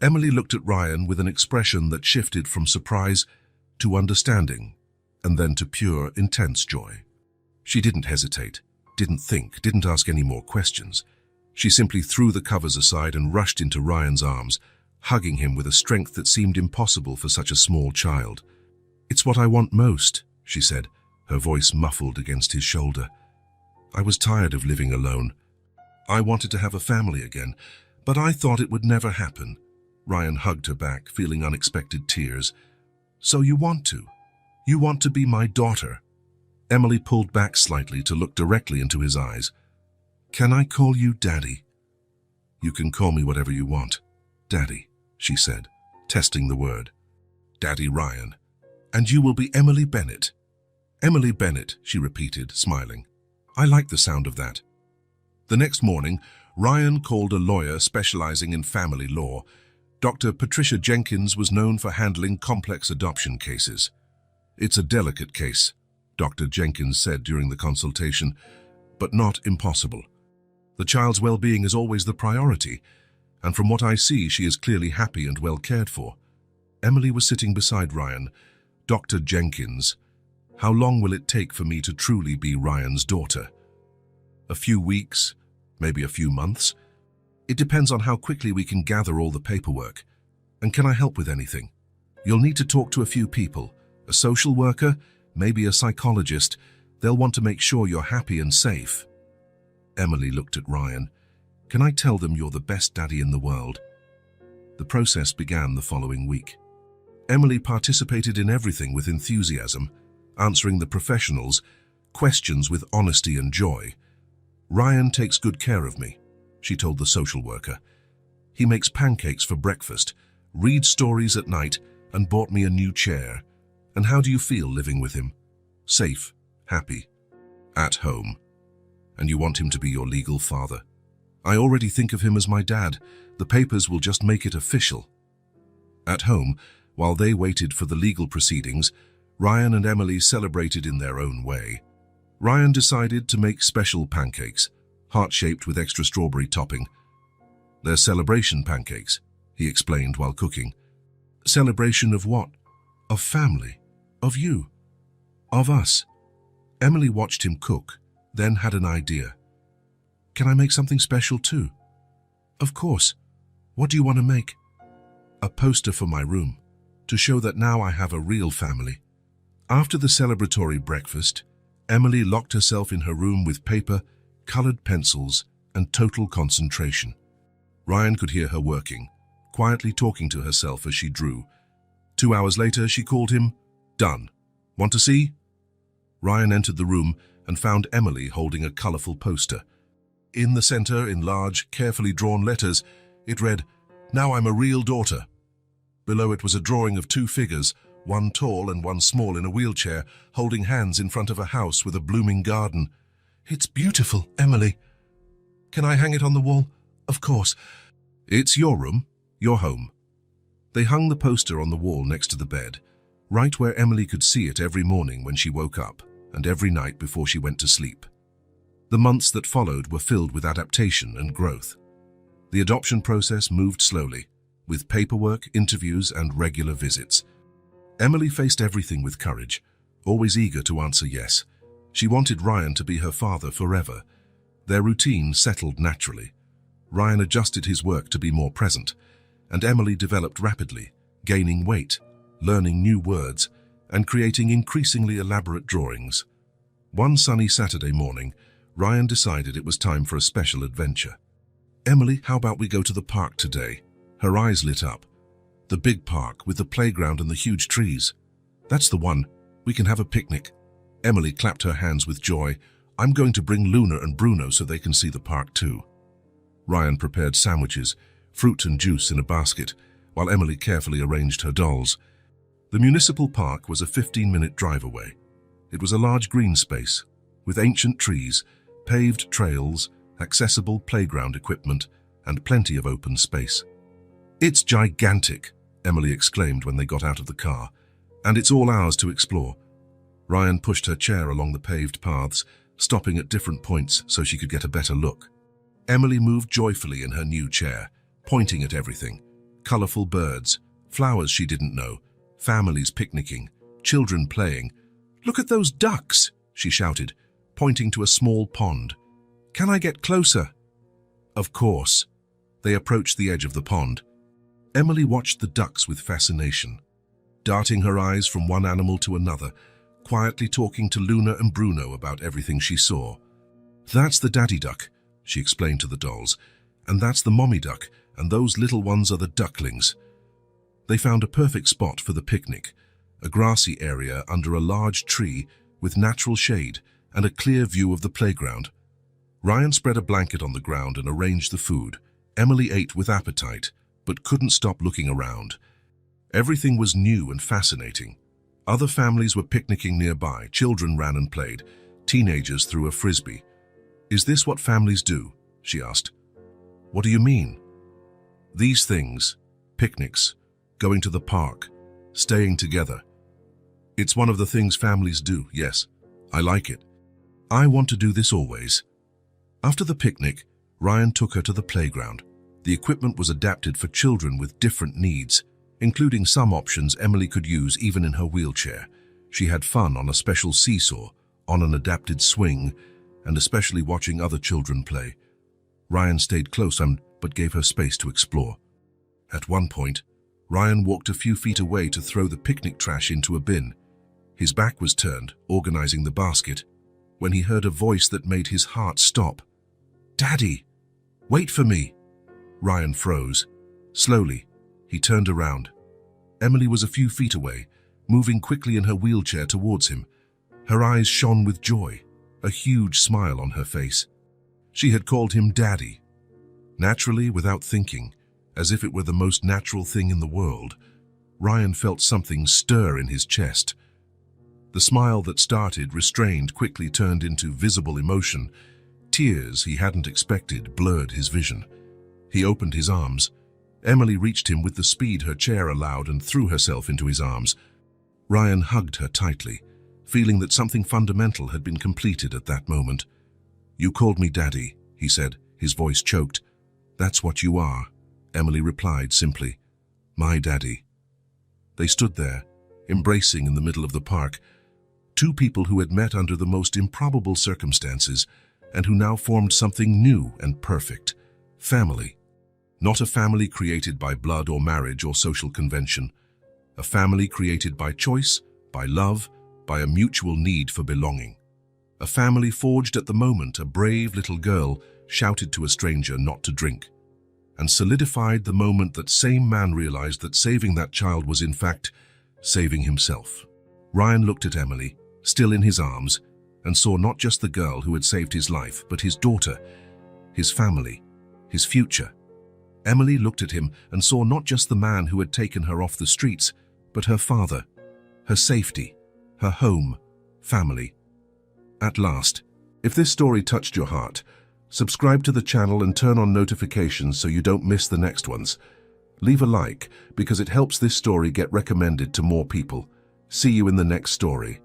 Emily looked at Ryan with an expression that shifted from surprise to understanding, and then to pure, intense joy. She didn't hesitate, didn't think, didn't ask any more questions. She simply threw the covers aside and rushed into Ryan's arms, hugging him with a strength that seemed impossible for such a small child. "It's what I want most," she said, her voice muffled against his shoulder. "I was tired of living alone. I wanted to have a family again, But I thought it would never happen. Ryan hugged her back, feeling unexpected tears. So you want to? You want to be my daughter? Emily pulled back slightly to look directly into his eyes. Can I call you Daddy? You can call me whatever you want. Daddy, she said, testing the word. Daddy Ryan. And you will be Emily Bennett. Emily Bennett, she repeated, smiling. I like the sound of that. The next morning, Ryan called a lawyer specializing in family law. Dr. Patricia Jenkins was known for handling complex adoption cases. It's a delicate case, Dr. Jenkins said during the consultation, but not impossible. The child's well-being is always the priority, and from what I see, she is clearly happy and well cared for. Emily was sitting beside Ryan. Dr. Jenkins, how long will it take for me to truly be Ryan's daughter? A few weeks, maybe a few months. It depends on how quickly we can gather all the paperwork. And can I help with anything? You'll need to talk to a few people, a social worker, maybe a psychologist. They'll want to make sure you're happy and safe. Emily looked at Ryan. Can I tell them you're the best daddy in the world? The process began the following week. Emily participated in everything with enthusiasm, answering the professionals' questions with honesty and joy. Ryan takes good care of me, she told the social worker. He makes pancakes for breakfast, reads stories at night, and bought me a new chair. And how do you feel living with him? Safe, happy, at home. And you want him to be your legal father? I already think of him as my dad. The papers will just make it official. At home, while they waited for the legal proceedings, Ryan and Emily celebrated in their own way. Ryan decided to make special pancakes, heart-shaped with extra strawberry topping. They're celebration pancakes, he explained while cooking. Celebration of what? Of family. Of you. Of us. Emily watched him cook, then had an idea. Can I make something special too? Of course. What do you want to make? A poster for my room, to show that now I have a real family. After the celebratory breakfast, Emily locked herself in her room with paper, colored pencils, and total concentration. Ryan could hear her working, quietly talking to herself as she drew. 2 hours later, she called him. Done. Want to see? Ryan entered the room and found Emily holding a colorful poster. In the center, in large, carefully drawn letters, it read, Now I'm a real daughter. Below it was a drawing of 2 figures, one tall and one small in a wheelchair, holding hands in front of a house with a blooming garden. It's beautiful, Emily. Can I hang it on the wall? Of course. It's your room, your home. They hung the poster on the wall next to the bed, right where Emily could see it every morning when she woke up and every night before she went to sleep. The months that followed were filled with adaptation and growth. The adoption process moved slowly, with paperwork, interviews, and regular visits. Emily faced everything with courage, always eager to answer yes. She wanted Ryan to be her father forever. Their routine settled naturally. Ryan adjusted his work to be more present, and Emily developed rapidly, gaining weight, learning new words, and creating increasingly elaborate drawings. One sunny Saturday morning, Ryan decided it was time for a special adventure. Emily, how about we go to the park today? Her eyes lit up. The big park with the playground and the huge trees. That's the one. We can have a picnic. Emily clapped her hands with joy. I'm going to bring Luna and Bruno so they can see the park too. Ryan prepared sandwiches, fruit and juice in a basket, while Emily carefully arranged her dolls. The municipal park was a 15-minute drive away. It was a large green space, with ancient trees, paved trails, accessible playground equipment, and plenty of open space. It's gigantic, Emily exclaimed when they got out of the car, and it's all ours to explore. Ryan pushed her chair along the paved paths, stopping at different points so she could get a better look. Emily moved joyfully in her new chair, pointing at everything. Colorful birds, flowers she didn't know, families picnicking, children playing. Look at those ducks, she shouted, pointing to a small pond. Can I get closer? Of course. They approached the edge of the pond. Emily watched the ducks with fascination, darting her eyes from one animal to another, quietly talking to Luna and Bruno about everything she saw. That's the daddy duck, she explained to the dolls, And that's the mommy duck, and those little ones are the ducklings. They found a perfect spot for the picnic, a grassy area under a large tree with natural shade and a clear view of the playground. Ryan spread a blanket on the ground and arranged the food. Emily ate with appetite, but couldn't stop looking around. Everything was new and fascinating. Other families were picnicking nearby, children ran and played, teenagers threw a frisbee. "Is this what families do?" she asked. "What do you mean?" "These things, picnics, going to the park, staying together. It's one of the things families do, yes. I like it. I want to do this always." After the picnic, Ryan took her to the playground. The equipment was adapted for children with different needs, including some options Emily could use even in her wheelchair. She had fun on a special seesaw, on an adapted swing, and especially watching other children play. Ryan stayed close but gave her space to explore. At one point, Ryan walked a few feet away to throw the picnic trash into a bin. His back was turned, organizing the basket, when he heard a voice that made his heart stop. "Daddy, wait for me." Ryan froze. Slowly, he turned around. Emily was a few feet away, moving quickly in her wheelchair towards him. Her eyes shone with joy, a huge smile on her face. She had called him Daddy. Naturally, without thinking, as if it were the most natural thing in the world, Ryan felt something stir in his chest. The smile that started restrained quickly turned into visible emotion. Tears he hadn't expected blurred his vision. He opened his arms. Emily reached him with the speed her chair allowed and threw herself into his arms. Ryan hugged her tightly, feeling that something fundamental had been completed at that moment. "You called me Daddy," he said, his voice choked. "That's what you are," Emily replied simply. "My daddy." They stood there, embracing in the middle of the park. Two people who had met under the most improbable circumstances and who now formed something new and perfect. Family. Not a family created by blood or marriage or social convention. A family created by choice, by love, by a mutual need for belonging. A family forged at the moment a brave little girl shouted to a stranger not to drink, and solidified the moment that same man realized that saving that child was in fact saving himself. Ryan looked at Emily, still in his arms, and saw not just the girl who had saved his life, but his daughter, his family, his future. Emily looked at him and saw not just the man who had taken her off the streets, but her father, her safety, her home, family. At last, if this story touched your heart, subscribe to the channel and turn on notifications so you don't miss the next ones. Leave a like because it helps this story get recommended to more people. See you in the next story.